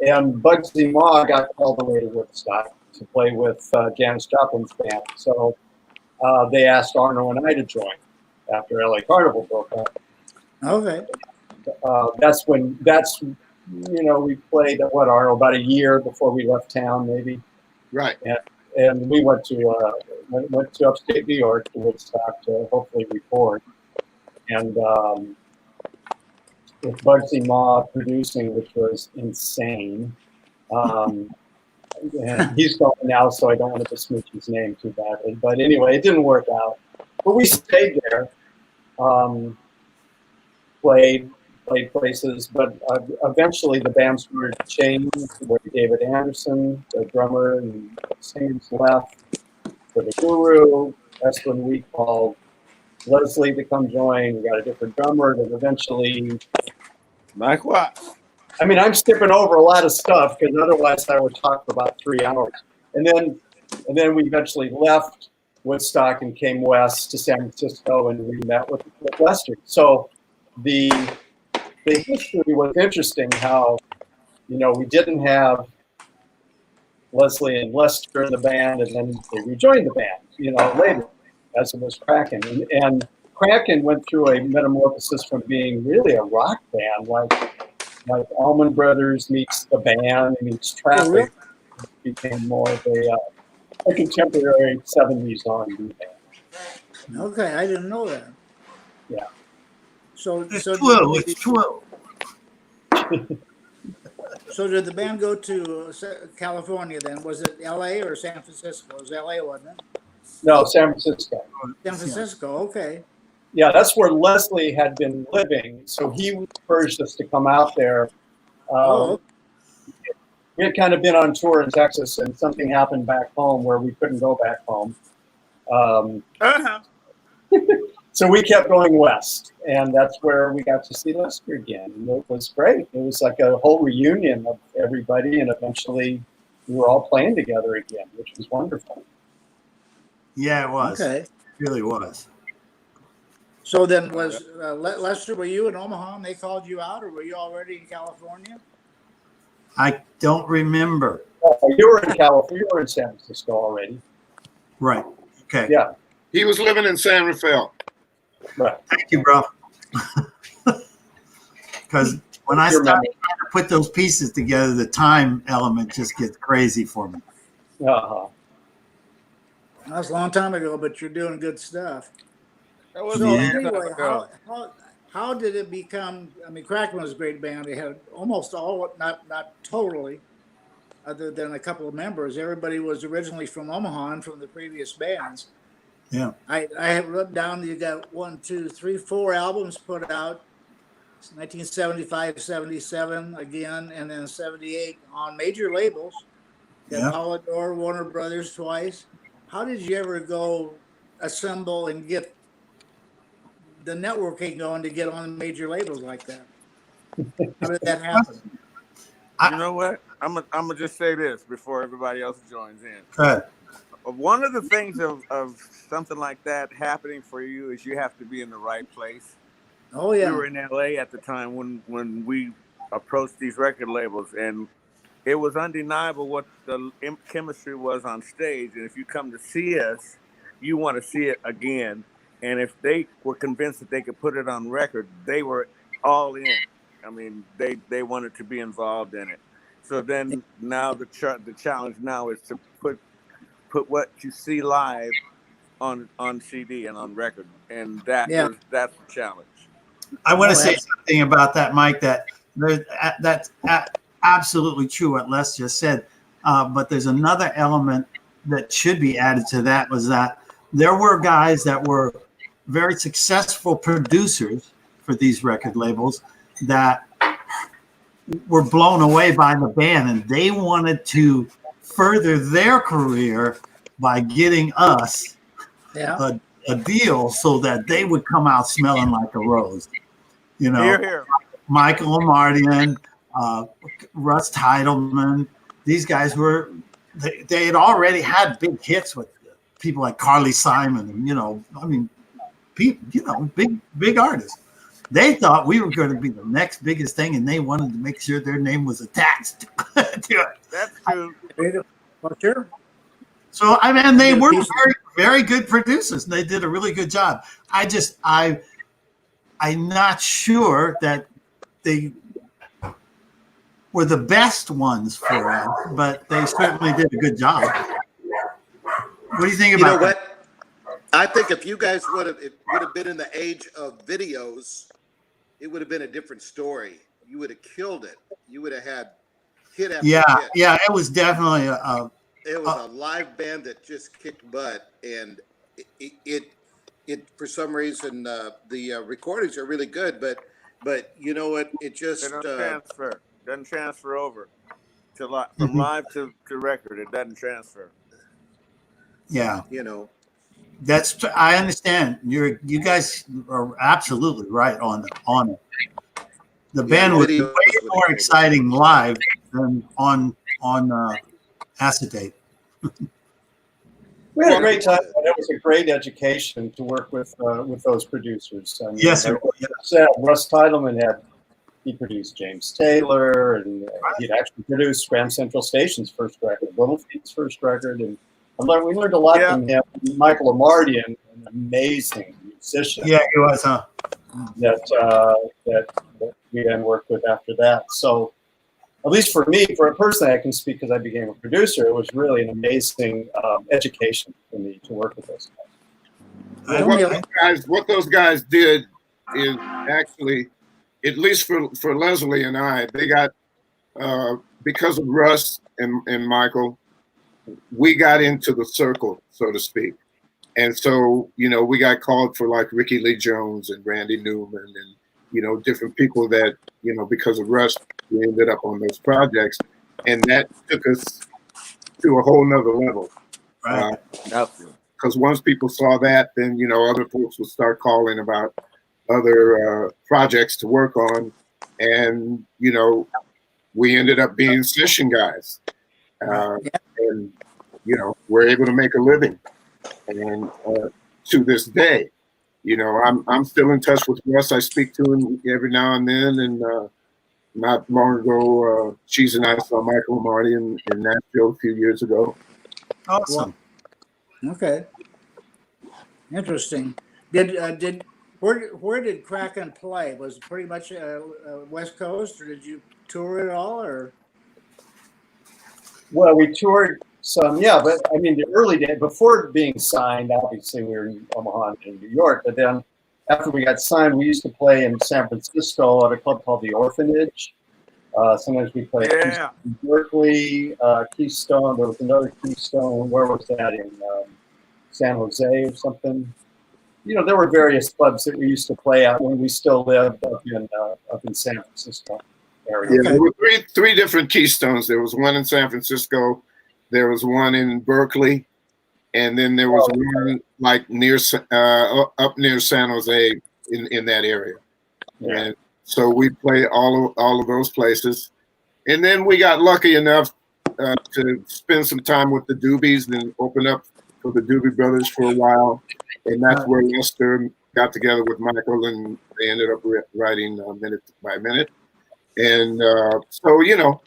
And Bugsy Ma got all the way to Woodstock to play with Janis Joplin's band. So they asked Arno and I to join after LA Carnival broke up. Okay. We played Arno, about a year before we left town, maybe. Right. And we went to upstate New York to Woodstock to hopefully record. And with Bugsy Ma producing, which was insane. And he's gone now, so I don't want to besmirch his name too badly. But anyway, it didn't work out. But we stayed there, played places. But eventually the band started to change. Where David Anderson, the drummer and singers, left for the Guru. That's when we called Leslie to come join. We got a different drummer. And eventually, Mike Watts. I mean, I'm skipping over a lot of stuff because otherwise I would talk for about 3 hours. And then we eventually left Woodstock and came west to San Francisco, and we met with Lester. So the history was interesting. How we didn't have Leslie and Lester in the band, and then they rejoined the band. Later as it was Kraken, and Kraken went through a metamorphosis from being really a rock band, like Allman Brothers meets the band meets Traffic. It became more of a contemporary 70s R&B band. Okay, I didn't know that. Yeah. It's true. So did the band go to California then? Was it L.A. or San Francisco? It was L.A., wasn't it? No, San Francisco. San Francisco, okay. Yeah, that's where Leslie had been living. So he encouraged us to come out there. We had kind of been on tour in Texas, and something happened back home where we couldn't go back home. So we kept going west, and that's where we got to see Lester again. And it was great. It was like a whole reunion of everybody, and eventually we were all playing together again, which was wonderful. Yeah, it was. Okay. It really was. So then was Lester, were you in Omaha and they called you out, or were you already in California? I don't remember. You were in California. You were in San Francisco already. Right. Okay. Yeah. He was living in San Rafael. Right. Thank you, bro. Because when I started trying to put those pieces together, the time element just gets crazy for me. Uh-huh. That was a long time ago, but you're doing good stuff. That was So a long time anyway, ago. how did it become? I mean, Kraken was a great band. They had almost all, not totally, other than a couple of members. Everybody was originally from Omaha and from the previous bands. Yeah. I have written down, you got 1, 2, 3, 4 albums put out. 1975, 77 again, and then 78 on major labels. Yeah. Polydor, Warner Brothers twice. How did you ever go assemble and get the networking going to get on major labels like that? How did that happen? You know what? I'm gonna just say this before everybody else joins in. Good. One of the things of something like that happening for you is you have to be in the right place. Oh yeah. We were in LA at the time when we approached these record labels, and it was undeniable what the chemistry was on stage. And if you come to see us, you want to see it again. And if they were convinced that they could put it on record, they were all in. I mean, they wanted to be involved in it. So then now the challenge now is to put what you see live on CD and on record, and that's the challenge. I want to say something about that, Mike. That's absolutely true what Les just said. But there's another element that should be added to that, was that there were guys that were very successful producers for these record labels that were blown away by the band, and they wanted to further their career by getting us a deal so that they would come out smelling like a rose. You know, Here. Michael Amardian, Russ Titleman, these guys were, they had already had big hits with people like Carly Simon, and, you know, I mean, people, you know, big artists. They thought we were going to be the next biggest thing, and they wanted to make sure their name was attached to it. That's true. Well, sure. So I mean, they were very, very good producers, and they did a really good job. I'm not sure that they were the best ones for us, but they certainly did a good job. What do you think about that? What? I think if you guys would have been in the age of videos, it would have been a different story. You would have killed it. You would have had hit after hit. Yeah, it was definitely it was a live band that just kicked butt, and it for some reason the recordings are really good, but you know what? It just doesn't transfer over to from live to record. It doesn't transfer. Yeah, you know. I understand. You guys are absolutely right on it. The band was way more exciting live than on acetate. We had a great time. It was a great education to work with those producers. I mean, yes, like Russ Titleman he produced James Taylor, and he'd actually produced Grand Central Station's first record, Little Feat's first record, and we learned a lot from him. Michael Amardian, an amazing musician. Yeah, he was, huh? That we then worked with after that. So, at least for me, for a person I can speak because I became a producer, it was really an amazing education for me to work with those guys. What those guys did is actually, at least for Leslie and I, they got, because of Russ and Michael, we got into the circle, so to speak. And so, you know, we got called for like Ricky Lee Jones and Randy Newman and, you know, different people that, you know, because of Russ, we ended up on those projects. And that took us to a whole nother level. Right. Because once people saw that, then, you know, other folks would start calling about other projects to work on. And, you know, we ended up being session guys. And, you know, we're able to make a living. And to this day, you know, I'm still in touch with Russ. I speak to him every now and then. And not long ago, Cheese and I saw Michael Marty in Nashville a few years ago. Awesome. Okay. Interesting. Where did Kraken play? Was it pretty much West Coast, or did you tour at all, or? Well, we toured some, yeah, but I mean, the early days, before being signed, obviously we were in Omaha and New York, but then after we got signed, we used to play in San Francisco at a club called The Orphanage. Sometimes we play Yeah. Berkeley, Keystone. There was another Keystone. Where was that? In San Jose or something. You know, there were various clubs that we used to play at when we still lived up in San Francisco area. Yeah, there were three different Keystones. There was one in San Francisco, there was one in Berkeley, and then there was one like near up near San Jose in that area. Yeah. And so we played all of those places, and then we got lucky enough to spend some time with the Doobies and open up for the Doobie Brothers for a while, and that's where Lester got together with Michael, and they ended up writing Minute by Minute. And so, you know,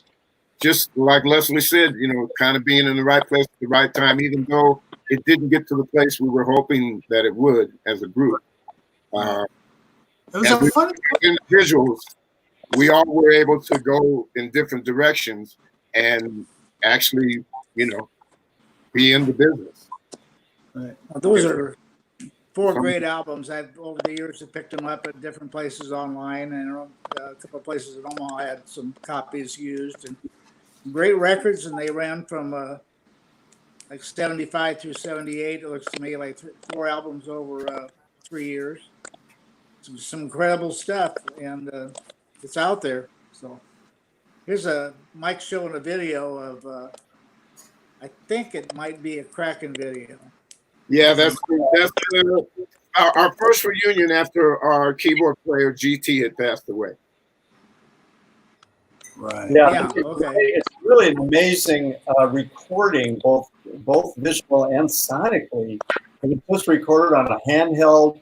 just like Leslie said, you know, kind of being in the right place at the right time, even though it didn't get to the place we were hoping that it would as a group. It was a fun individuals. We all were able to go in different directions and actually, you know, be in the business. Well, those are 4 great albums. I've over the years have picked them up at different places online, and a couple of places in Omaha I had some copies used, and great records. And they ran from like 75 through 78. It looks to me like 4 albums over 3 years. Some incredible stuff, and it's out there. So here's Mike showing a video of I think it might be a Kraken video. Yeah, that's our first reunion after our keyboard player GT had passed away. Right. Yeah, okay. It's really an amazing recording, both visual and sonically. It was just recorded on a handheld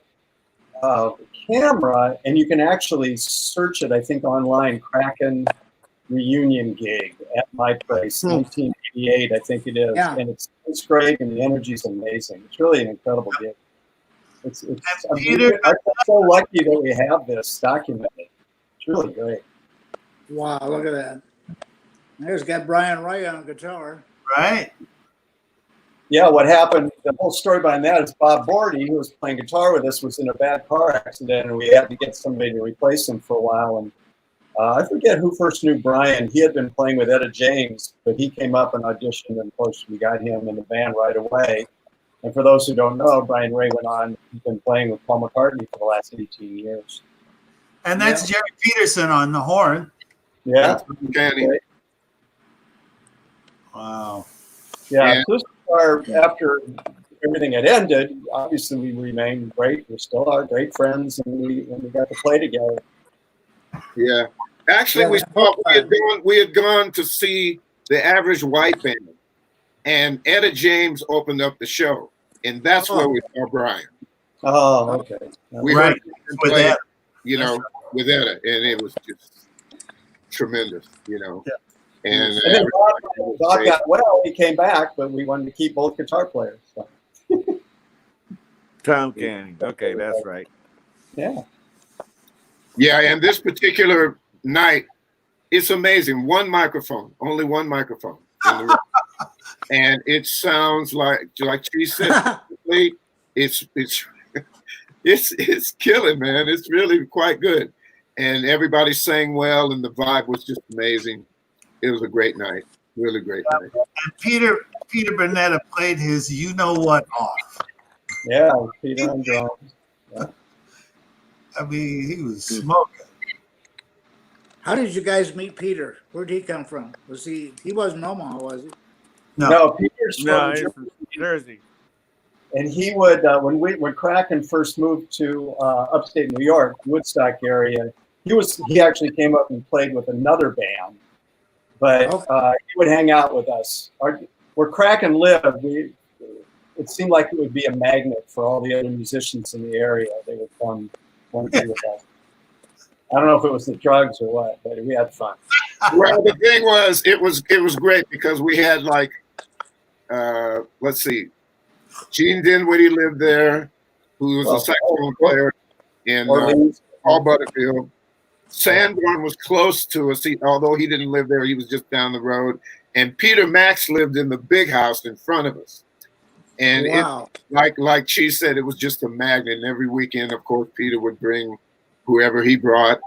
camera, and you can actually search it, I think, online. Kraken reunion gig at my place, 1988, I think it is. Yeah. And it's great, and the energy's amazing. It's really an incredible gig. I'm so lucky that we have this documented. It's really great. Wow, look at that. There's got Brian Wright on guitar. Right. Yeah, what happened, the whole story behind that is Bob Bordy, who was playing guitar with us, was in a bad car accident, and we had to get somebody to replace him for a while. And I forget who first knew Brian. He had been playing with Etta James, but he came up and auditioned, and of course we got him in the band right away. And for those who don't know, Brian Ray went on, he's been playing with Paul McCartney for the last 18 years. And that's Jerry Peterson on the horn. Yeah. Wow. Yeah. After everything had ended, obviously we remained great. We still are great friends, and we got to play together. Yeah. Actually, we had gone to see the Average White Band, and Etta James opened up the show, and that's where we saw Brian. Oh, okay. We heard him play, you know, with Etta, and it was just tremendous, you know. Yeah. And then Bob got well. He came back, but we wanted to keep both guitar players. So. Tom Canning. Okay, that's right. Yeah. Yeah, and this particular night, it's amazing. One microphone, only one microphone in the room. And it sounds like she said, it's killing, man. It's really quite good. And everybody sang well, and the vibe was just amazing. It was a great night, really great night. And Peter Burnetta played his "You Know What" off. Yeah, Peter on drums. Yeah. I mean, he was smoking. How did you guys meet Peter? Where'd he come from? He wasn't Omaha, was he? No, Peter's from Jersey. And he would when Kraken first moved to upstate New York, Woodstock area, he actually came up and played with another band, but he would hang out with us. Where Kraken lived, it seemed like it would be a magnet for all the other musicians in the area. They would come one day with us. I don't know if it was the drugs or what, but we had fun. Well, the thing was, it was great because we had like, let's see, Gene Dinwiddie lived there, who was a saxophone player in Paul Butterfield. Sanborn was close to us, although he didn't live there. He was just down the road. And Peter Max lived in the big house in front of us. And like she said, it was just a magnet. And every weekend, of course, Peter would bring whoever he brought.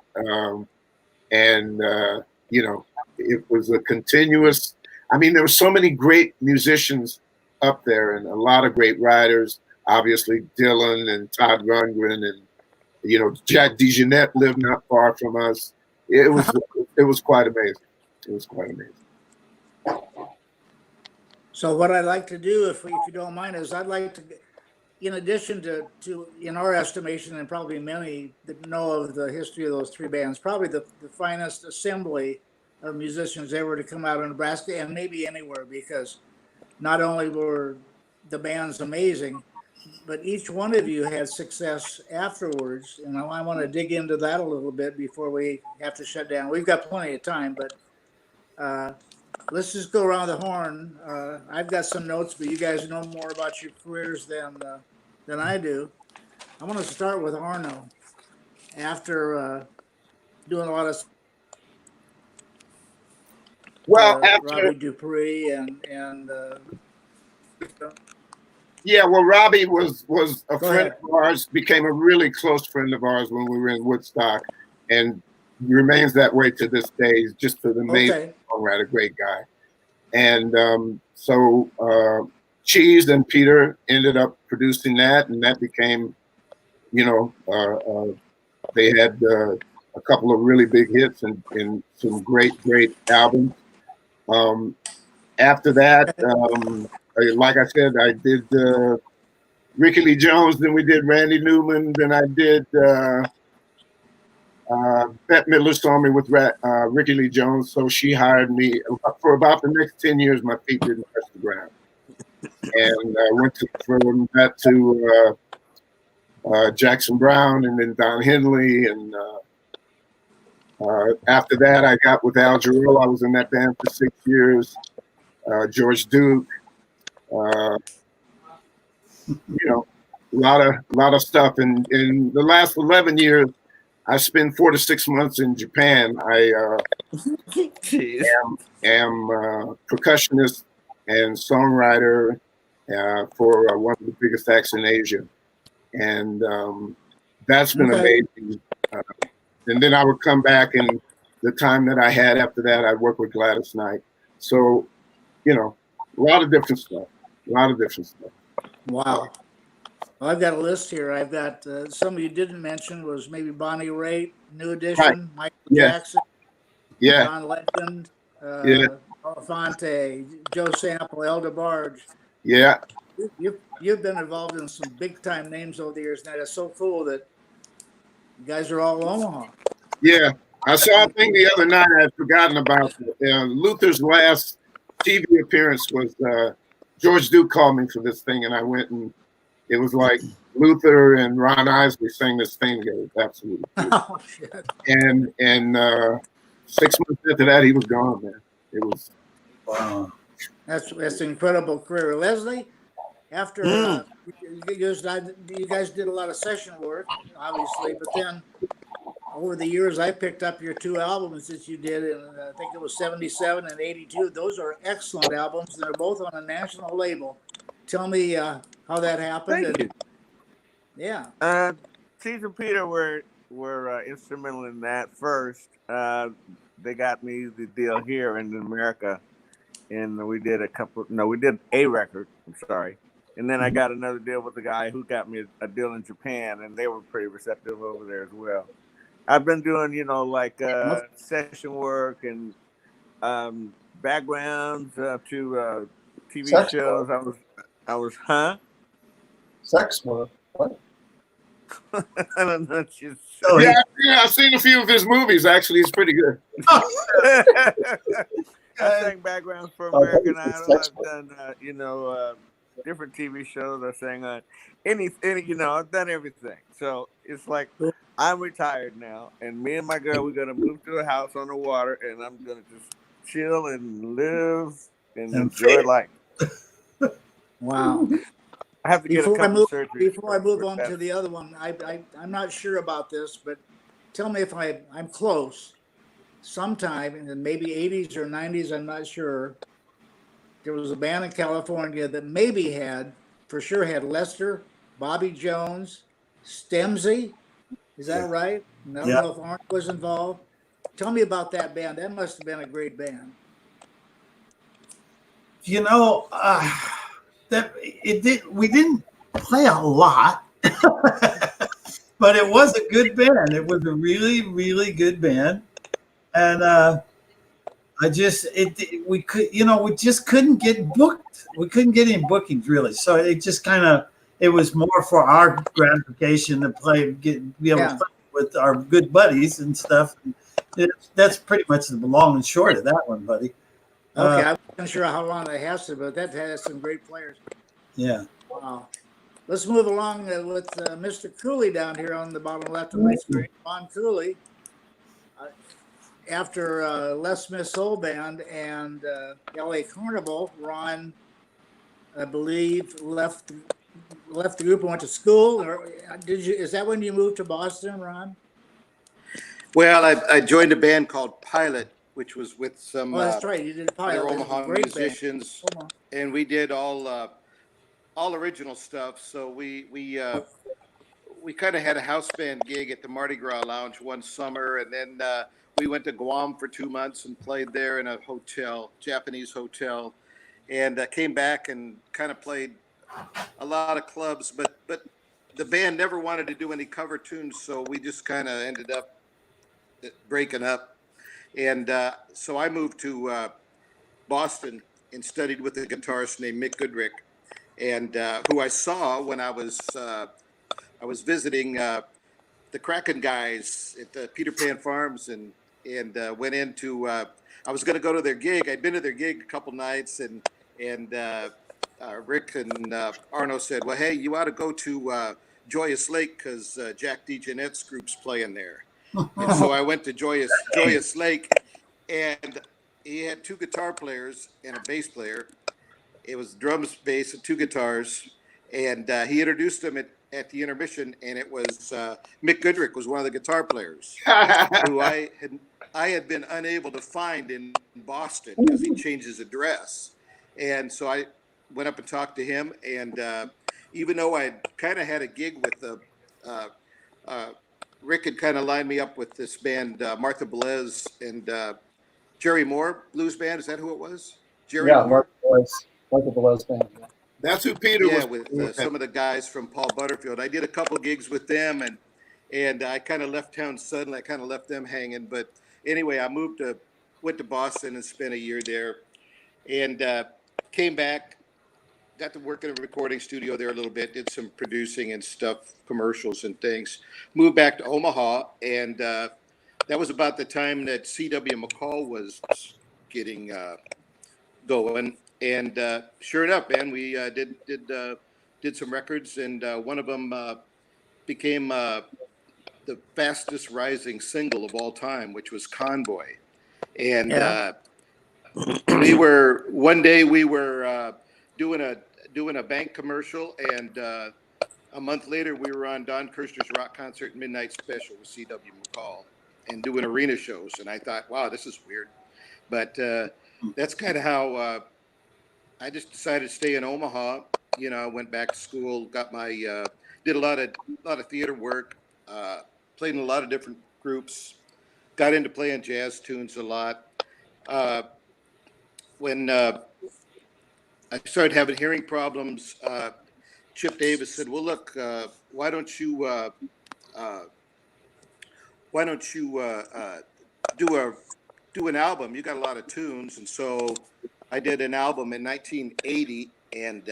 And you know, it was a continuous. I mean, there were so many great musicians up there, and a lot of great writers. Obviously, Dylan and Todd Rundgren, and you know, Jack DeJohnette lived not far from us. It was quite amazing. It was quite amazing. So what I'd like to do, if you don't mind, is I'd like to, in addition to in our estimation, and probably many that know of the history of those three bands, probably the finest assembly of musicians ever to come out of Nebraska, and maybe anywhere, because not only were the bands amazing, but each one of you had success afterwards. And I want to dig into that a little bit before we have to shut down. We've got plenty of time, but let's just go around the horn. I've got some notes, but you guys know more about your careers than I do. I want to start with Arno. After doing a lot of Robbie Dupree and yeah, well, Robbie was a friend of ours, became a really close friend of ours when we were in Woodstock, and remains that way to this day. He's just an amazing songwriter, great guy. And so Cheese and Peter ended up producing that, and that became, you know, they had a couple of really big hits and some great albums. After that, like I said, I did Ricky Lee Jones, then we did Randy Newman, then I did Bette Midler saw me with Ricky Lee Jones, so she hired me. For about the next 10 years, my feet didn't touch the ground. And I went from that to Jackson Browne, and then Don Henley, and after that, I got with Al Jarreau. I was in that band for 6 years. George Duke, you know, a lot of stuff. And in the last 11 years, I spent 4 to 6 months in Japan. I am a percussionist and songwriter for one of the biggest acts in Asia, and that's been amazing. And then I would come back, and the time that I had after that, I'd work with Gladys Knight. So, you know, a lot of different stuff. Wow. Well, I've got a list here. I've got some you didn't mention was maybe Bonnie Raitt, New Edition, Michael Jackson, John Legend, Elefante, Joe Sample, El DeBarge. Yeah. You've been involved in some big time names over the years, and it's so cool that you guys are all Omaha. Yeah. I saw a thing the other night I had forgotten about. Luther's last TV appearance was George Duke called me for this thing, and I went, and it was like Luther and Ron Isley sang this thing together. It was absolutely beautiful. And 6 months after that, he was gone, man. It was wow. That's an incredible career. Leslie, after you guys did a lot of session work, obviously, but then over the years, I picked up your 2 albums that you did, and I think it was 77 and 82. Those are excellent albums. They're both on a national label. Tell me how that happened. Thank you. Yeah. Cheese and Peter were instrumental in that first. They got me the deal here in America, and we did a record. I'm sorry. And then I got another deal with the guy who got me a deal in Japan, and they were pretty receptive over there as well. I've been doing, session work and backgrounds to TV Sex shows. work. I was, Sex work. What? I don't know. I've seen a few of his movies. Actually, it's pretty good. I sang backgrounds for American Idol. I've done, different TV shows. I sang on anything, I've done everything. So it's like I'm retired now, and me and my girl, we're gonna move to a house on the water, and I'm gonna just chill and live and enjoy life. Wow. I have to get surgery. Before I move on to the other one, I'm not sure about this, but tell me if I'm close. Sometime in the maybe 80s or 90s, I'm not sure. There was a band in California that maybe had Lester, Bobby Jones, Stemsy. Is that right? I don't know if Arno was involved. Tell me about that band. That must have been a great band. You know, that it did. We didn't play a lot, but it was a good band. It was a really, really good band, and we just couldn't get booked. We couldn't get any bookings really. So it just it was more for our gratification to be able to play with our good buddies and stuff. That's pretty much the long and short of that one, buddy. Okay, I wasn't sure how long that has to, but that has some great players. Yeah. Wow. Let's move along with Mr. Cooley down here on the bottom left of my screen. Ron Cooley. After Les Smith Soul Band and LA Carnival, Ron, I believe, left the group and went to school. Or is that when you moved to Boston, Ron? Well, I joined a band called Pilot, which was with some that's right. You did Pilot. other Omaha musicians, and we did all original stuff. So we kind of had a house band gig at the Mardi Gras Lounge one summer, and then we went to Guam for 2 months and played there in a hotel, Japanese hotel, and came back and kind of played a lot of clubs. But the band never wanted to do any cover tunes, so we just kind of ended up breaking up. And so I moved to Boston and studied with a guitarist named Mick Goodrick, and who I saw when I was visiting the Kraken guys at the Peter Pan Farms, and went into. I was going to go to their gig. I'd been to their gig a couple nights, and Rick and Arno said, "Well, hey, you ought to go to Joyous Lake because Jack DeJohnette's group's playing there." And so I went to Joyous Lake, and he had 2 guitar players and a bass player. It was drums, bass, and 2 guitars. And he introduced them at the intermission, and it was Mick Goodrick was one of the guitar players who I had been unable to find in Boston because he changed his address. And so I went up and talked to him, and even though I kind of had a gig with Rick had kind of lined me up with this band, Martha Velez and Jerry Moore Blues Band. Is that who it was? Jerry Moore? Martha Velez Band. Yeah. That's who Peter was. Yeah, with some of the guys from Paul Butterfield. I did a couple gigs with them, and I kind of left town suddenly. I kind of left them hanging. But anyway, I went to Boston and spent a year there, and came back. Got to work in a recording studio there a little bit, did some producing and stuff, commercials and things. Moved back to Omaha, and that was about the time that C.W. McCall was getting going. And sure enough, man, we did some records, and one of them became the fastest rising single of all time, which was Convoy. And we were doing a bank commercial, and a month later we were on Don Kirshner's rock concert Midnight Special with C.W. McCall and doing arena shows. And I thought, wow, this is weird. But that's kind of how I just decided to stay in Omaha. You know, I went back to school, got my did a lot of theater work, played in a lot of different groups, got into playing jazz tunes a lot. When I started having hearing problems, Chip Davis said, "Well, look, why don't you do an album? You got a lot of tunes." And so I did an album in 1980, and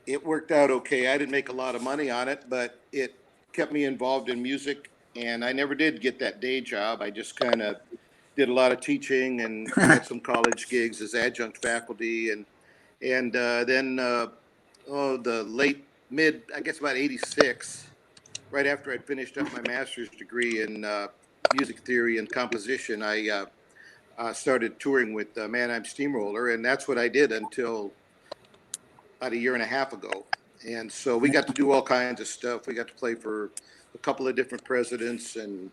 it worked out okay. I didn't make a lot of money on it, but it kept me involved in music, and I never did get that day job. I just kind of did a lot of teaching and had some college gigs as adjunct faculty, and then the mid, I guess about 86, right after I'd finished up my master's degree in music theory and composition, I started touring with Mannheim Steamroller, and that's what I did until about a year and a half ago. And so we got to do all kinds of stuff. We got to play for a couple of different presidents, and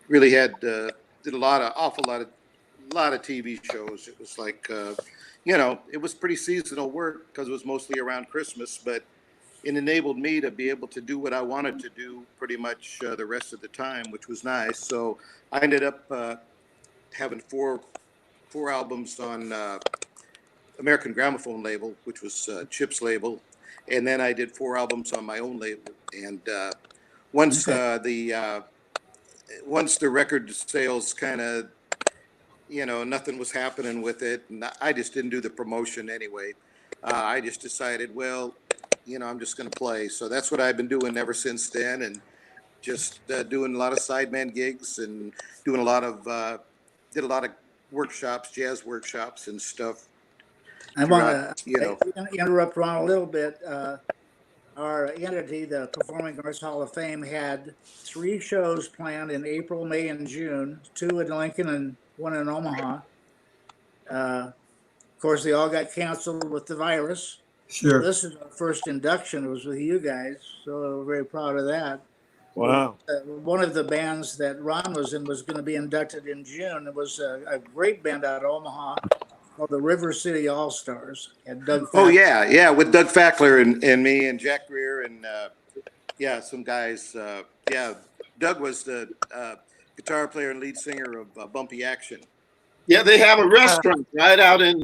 really did a lot of TV shows. It was like, it was pretty seasonal work because it was mostly around Christmas, but it enabled me to be able to do what I wanted to do pretty much the rest of the time, which was nice. So I ended up having four albums on American Gramophone label, which was Chip's label, and then I did 4 albums on my own label. And once the record sales kind of, nothing was happening with it, and I just didn't do the promotion anyway. I just decided, well, I'm just going to play. So that's what I've been doing ever since then, and just doing a lot of sideman gigs and doing did a lot of workshops, jazz workshops and stuff. I want to interrupt Ron a little bit. Our entity, the Performing Arts Hall of Fame, had 3 shows planned in April, May, and June, 2 in Lincoln and 1 in Omaha. Of course, they all got canceled with the virus. Sure. This is our first induction. It was with you guys, so we're very proud of that. Wow. One of the bands that Ron was in was going to be inducted in June. It was a great band out of Omaha called the River City All-Stars. And Doug Fackler. Oh, yeah, with Doug Fackler and me and Jack Greer and, some guys. Doug was the guitar player and lead singer of Bumpy Action. Yeah, they have a restaurant right out in,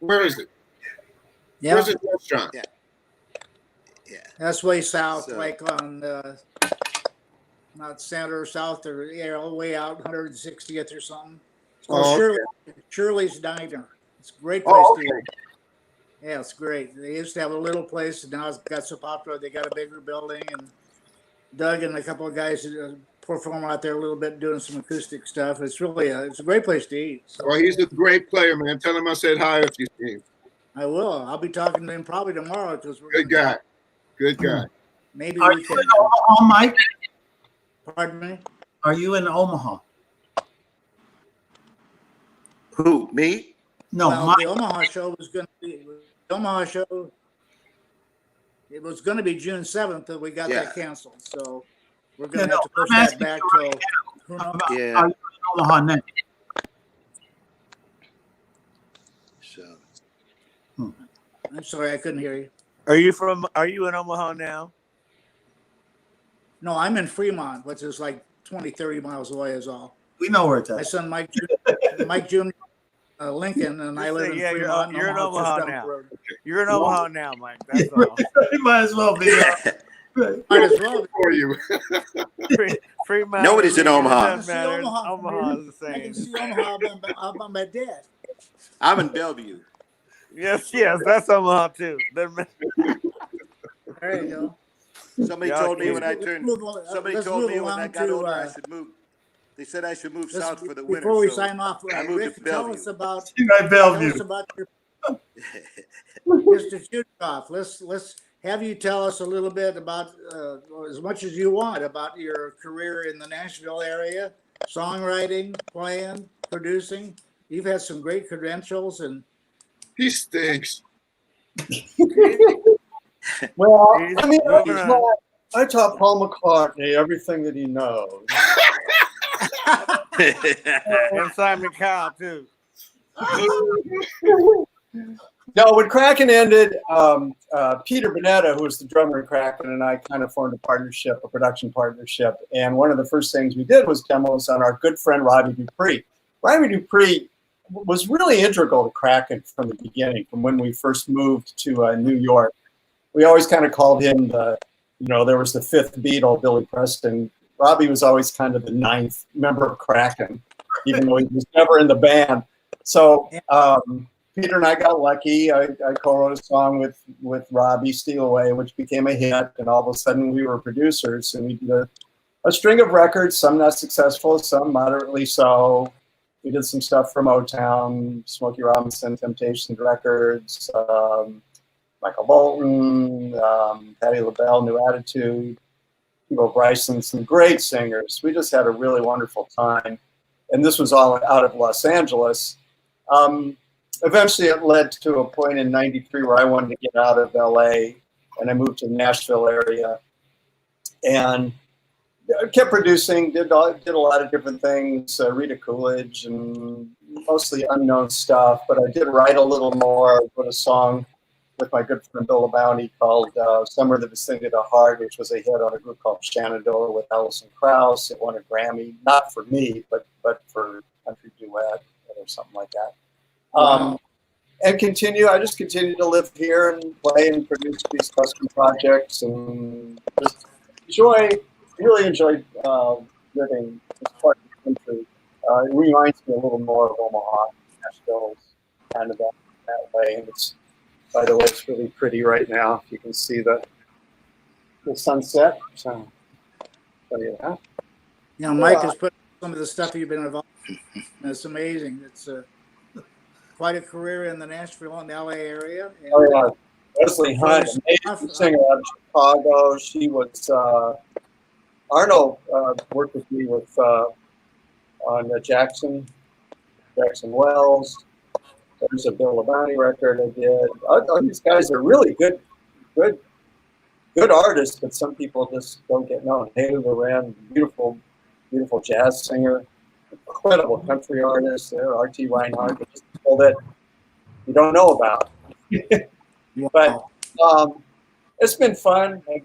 where is it? Yeah. Where's the restaurant? Yeah. That's way south, So- like on, not center, south, or all the way out 160th or something. It's called Shirley's Diner. It's a great place to eat. Yeah, it's great. They used to have a little place, and now it's got so popular, they got a bigger building, and Doug and a couple of guys perform out there a little bit, doing some acoustic stuff. It's really it's a great place to eat. So Well, he's a great player, man. Tell him I said hi if you see him. I will. I'll be talking to him probably tomorrow because we're Good guy. Good guy. Maybe Are we you can. in Omaha, Mike? Pardon me. Are you in Omaha? Who, me? No, Well, Mike. the Omaha show was going to be It was going to be June 7th, but we got that canceled. So we're going to have to push I'm that asking back you till. Who knows? Yeah. Are you in Omaha now? So I'm sorry, I couldn't hear you. Are you in Omaha now? No, I'm in Fremont, which is like 20, 30 miles away is all. We know where it's My at. son Mike Jr. Lincoln, and I live in Yeah, Fremont. you're in just Omaha down the now. road. You're in Omaha now, Mike. That's all. You might as well be. Might as well. For you. Fremont. Nobody's in Omaha. Doesn't matter. Omaha is the I can same. see Omaha up on my dad. I'm in Bellevue. Yes, that's Omaha too. Doesn't matter. There you go. Somebody Yeah, told me when I Let's turned. move on- Somebody let's told move me when I along got to, older I should move. They said I should move south for the winter. Before we so sign off, I moved Rick, to tell Bellevue. us about Right, Bellevue. your Mr. Chudacoff. Let's have you tell us a little bit about as much as you want about your career in the Nashville area, songwriting, playing, producing. You've had some great credentials, and He stinks. Well, He's I mean, moving on. I taught Paul McCartney everything that he knows. And Simon Cowell too. No, when Kraken ended, Peter Bonetta, who was the drummer in Kraken, and I kind of formed a production partnership. And one of the first things we did was demos on our good friend Robbie Dupree. Robbie Dupree was really integral to Kraken from the beginning, from when we first moved to New York. We always kind of called him there was the fifth Beatle, Billy Preston. Robbie was always kind of the ninth member of Kraken, even though he was never in the band. So Peter and I got lucky. I co-wrote a song with Robbie, Steal Away, which became a hit. And all of a sudden we were producers, and we did a string of records, some not successful, some moderately so. We did some stuff for Motown, Smokey Robinson, Temptations Records, Michael Bolton, Patti LaBelle, New Attitude, Hugo Bryson, some great singers. We just had a really wonderful time. And this was all out of Los Angeles. Eventually it led to a point in '93 where I wanted to get out of LA, and I moved to the Nashville area. And kept producing, did a lot of different things, Rita Coolidge and mostly unknown stuff, but I did write a little more, put a song with my good friend Bill Bounty called Summer in the Vicinity of the Heart, which was a hit on a group called Shenandoah with Alison Krauss. It won a Grammy, not for me, but for country duet or something like that. Wow. And I just continue to live here and play and produce these custom projects and just really enjoy living this part of the country. It reminds me a little more of Omaha. Nashville's kind of that way. And it's, by the way, it's really pretty right now. If you can see the sunset. So yeah. You know, Mike has put some of the stuff you've been involved in. It's amazing. It's quite a career in the Nashville and LA area. And oh yeah, Leslie Hunt, amazing singer out of Chicago. She was Arno worked with me on Jackson Wells. There's a Bill Bounty record I did. All these guys are really good artists, but some people just don't get known. Haley Loren, beautiful jazz singer, incredible country artist. There, R.T. Reinhardt, just people that you don't know about. But it's been fun. I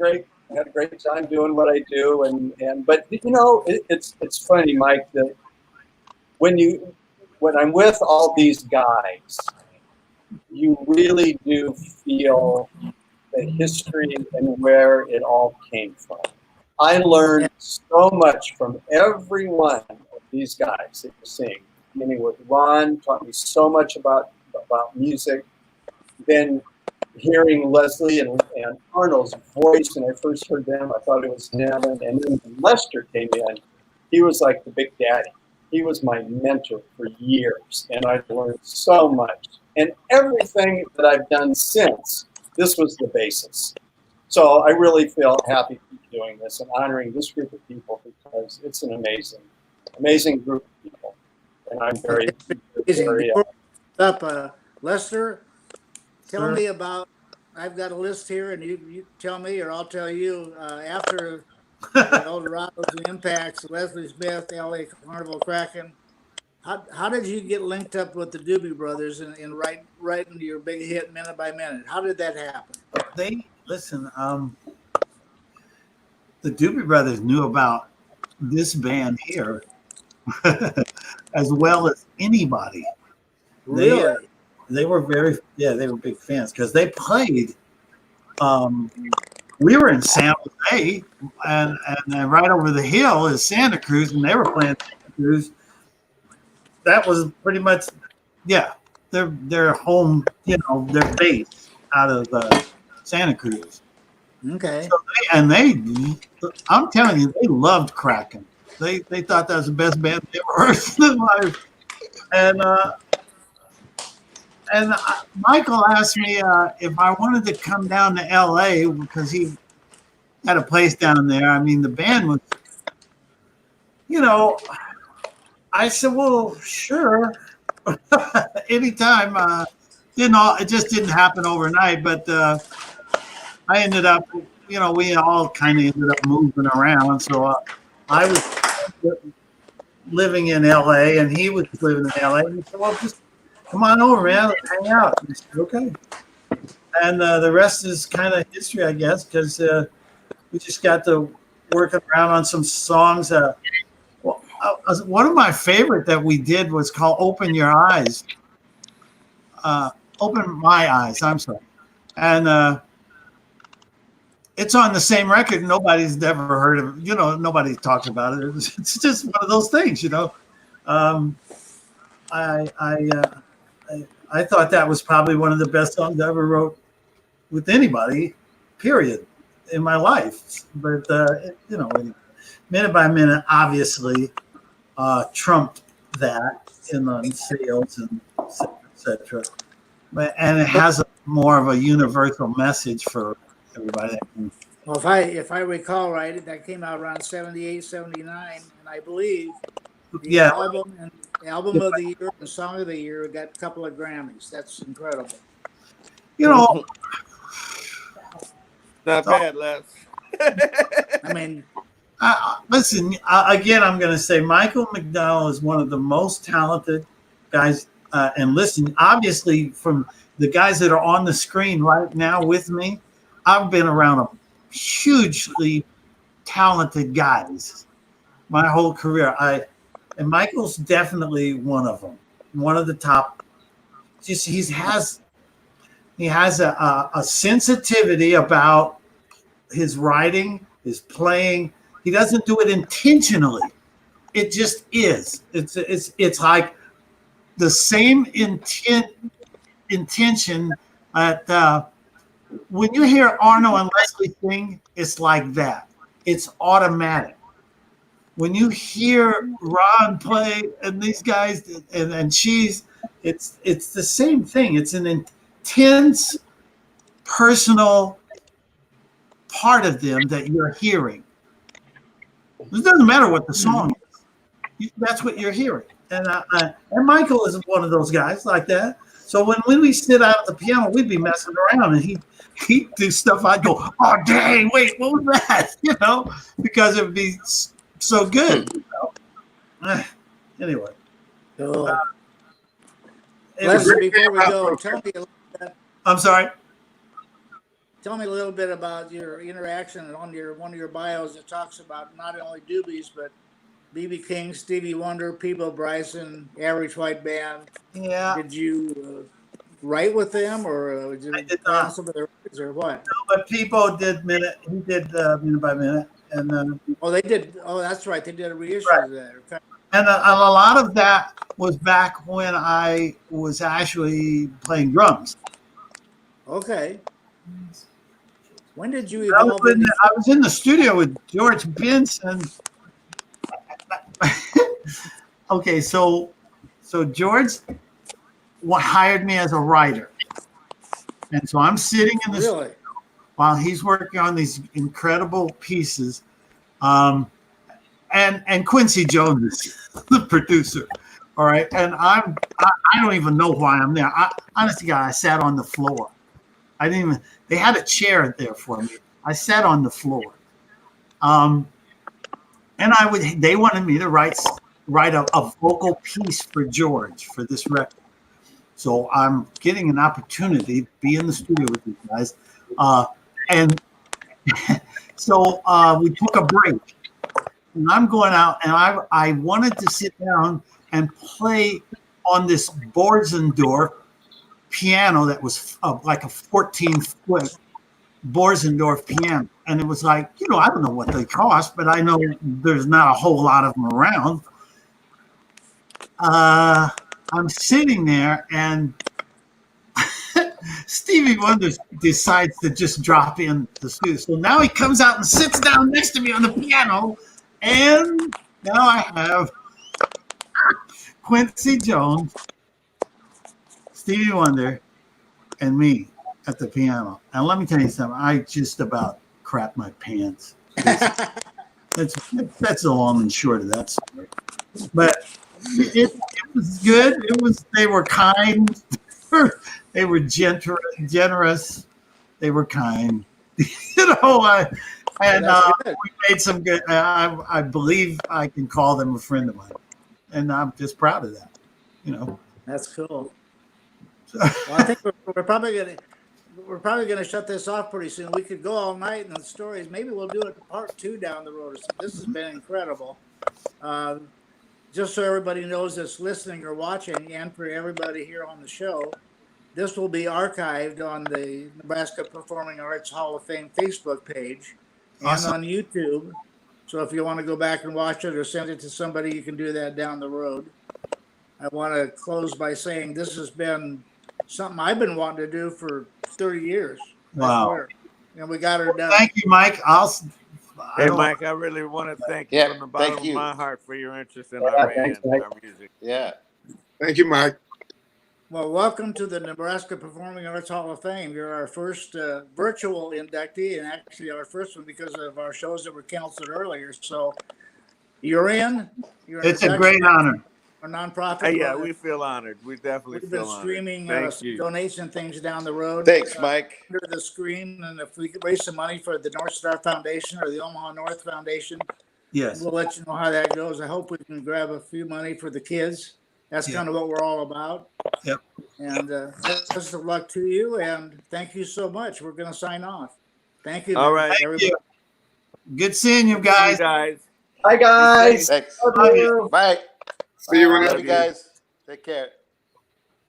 had a great time doing what I do, but you know, it's funny, Mike, that when I'm with all these guys, you really do feel the history and where it all came from. I learned so much from every one of these guys that you're seeing. Beginning with Ron, taught me so much about music. Then hearing Leslie and Arnold's voice, when I first heard them, I thought it was him. And then when Lester came in, he was like the big daddy. He was my mentor for years, and I've learned so much. And everything that I've done since, this was the basis. So I really feel happy to be doing this and honoring this group of people because it's an amazing group of people. And I'm very Lester, tell me about, I've got a list here, and you tell me, or I'll tell you, after the Eldorados, the Impacts, Leslie Smith, LA Carnival Kraken, how did you get linked up with the Doobie Brothers and writing your big hit Minute by Minute? How did that happen? The Doobie Brothers knew about this band here as well as anybody. Really? They were they were big fans because they played. We were in San Jose, and right over the hill is Santa Cruz, and they were playing Santa Cruz. That was pretty much, their home, their base out of Santa Cruz. Okay. So I'm telling you, they loved Kraken. They thought that was the best band they ever heard in their life. And Michael asked me if I wanted to come down to LA because he had a place down there. I mean, the band was, I said, well, sure. Anytime. It just didn't happen overnight, but I ended up, we all kind of ended up moving around. So I was living in LA and he was living in LA. And he said, well, just come on over, man. Let's hang out. I said, okay. And the rest is kind of history, I guess, because we just got to working around on some songs. One of my favorite that we did was called Open Your Eyes. Open My Eyes, I'm sorry. And it's on the same record. Nobody's ever heard of it. Nobody talks about it. It's just one of those things, I thought that was probably one of the best songs I ever wrote with anybody, period, in my life. But, Minute by Minute, obviously, trumped that in the sales and etc. And it has more of a universal message for everybody. Well, if I recall right, that came out around 78, 79, and I believe the album of the year and song of the year got a couple of Grammys. That's incredible. Not bad, Les. I mean, listen, again, I'm going to say Michael McDowell is one of the most talented guys. And listen, obviously, from the guys that are on the screen right now with me, I've been around a hugely talented guys my whole career. And Michael's definitely one of them, one of the top. Just he has a sensitivity about his writing, his playing. He doesn't do it intentionally. It just is. It's like the same intention at when you hear Arno and Leslie sing, it's like that. It's automatic. When you hear Ron play and these guys and she's, it's the same thing. It's an intense, personal part of them that you're hearing. It doesn't matter what the song is. That's what you're hearing. And Michael is one of those guys like that. So when we sit out at the piano, we'd be messing around, and he'd do stuff. I'd go, "Oh dang, wait, what was that?" You know, because it'd be so good. You know? Anyway, Cool. Lester, before we go, tell me a little bit. I'm sorry. Tell me a little bit about your interaction on one of your bios that talks about not only Doobies but B.B. King, Stevie Wonder, Peebo Bryson, Average White Band. Yeah. Did you write with them, or did you play some of their records, or what? No, but Peebo did minute. He did minute by minute, and oh, they did. Oh, that's right. They did a reissue right. of that. Okay. And a lot of that was back when I was actually playing drums. Okay. When did you I evolve? was in the studio with George Benson. Okay, so George hired me as a writer, and so I'm sitting in the studio while he's working on these incredible pieces, and Quincy Jones is the producer. All right, and I don't even know why I'm there. Honestly, God, I sat on the floor. I didn't even. They had a chair there for me. I sat on the floor. And they wanted me to write a vocal piece for George for this record. So I'm getting an opportunity to be in the studio with these guys. And so we took a break. And I'm going out, and I wanted to sit down and play on this Borzendorf piano that was like a 14-foot Borzendorf piano. And it was like, I don't know what they cost, but I know there's not a whole lot of them around. I'm sitting there, and Stevie Wonder decides to just drop in the studio. So now he comes out and sits down next to me on the piano, and now I have Quincy Jones, Stevie Wonder, and me at the piano. And let me tell you something, I just about crap my pants. That's the long and short of that story. But it was good. They were kind. They were generous. They were kind. We made some good. I believe I can call them a friend of mine, and I'm just proud of that. That's cool. Well, I think we're probably gonna shut this off pretty soon. We could go all night in the stories. Maybe we'll do it part 2 down the road. This has been incredible. Just so everybody knows that's listening or watching, and for everybody here on the show, this will be archived on the Nebraska Performing Arts Hall of Fame Facebook page and on YouTube. So if you want to go back and watch it or send it to somebody, you can do that down the road. I want to close by saying this has been something I've been wanting to do for 30 years. Wow. And we got her done. Thank you, Mike. Mike, I really want to thank you from the bottom of my heart for your interest in our band and our music. Yeah. Thank you, Mike. Well, welcome to the Nebraska Performing Arts Hall of Fame. You're our first virtual inductee, and actually our first one because of our shows that were canceled earlier. So you're in. It's a great honor. A nonprofit. Yeah, we feel honored. We definitely feel honored. We've been streaming donation things down the road. Thanks, Mike. Under the screen, and if we could raise some money for the North Star Foundation or the Omaha North Foundation, yes, we'll let you know how that goes. I hope we can grab a few money for the kids That's kind of what we're all about. Yep. And best of luck to you, and thank you so much. We're going to sign off. Thank you. All right. everybody. Thank you. Good seeing you guys. Hi, guys. Thanks. Love you. Bye. See you Love whenever you guys. Take care.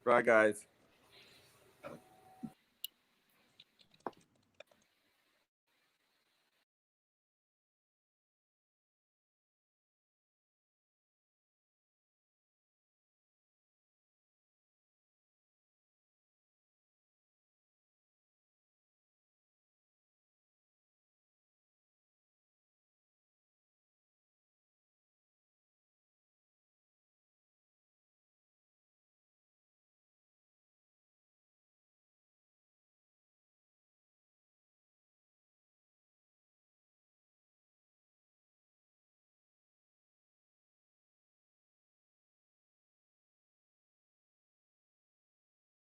Bye, guys.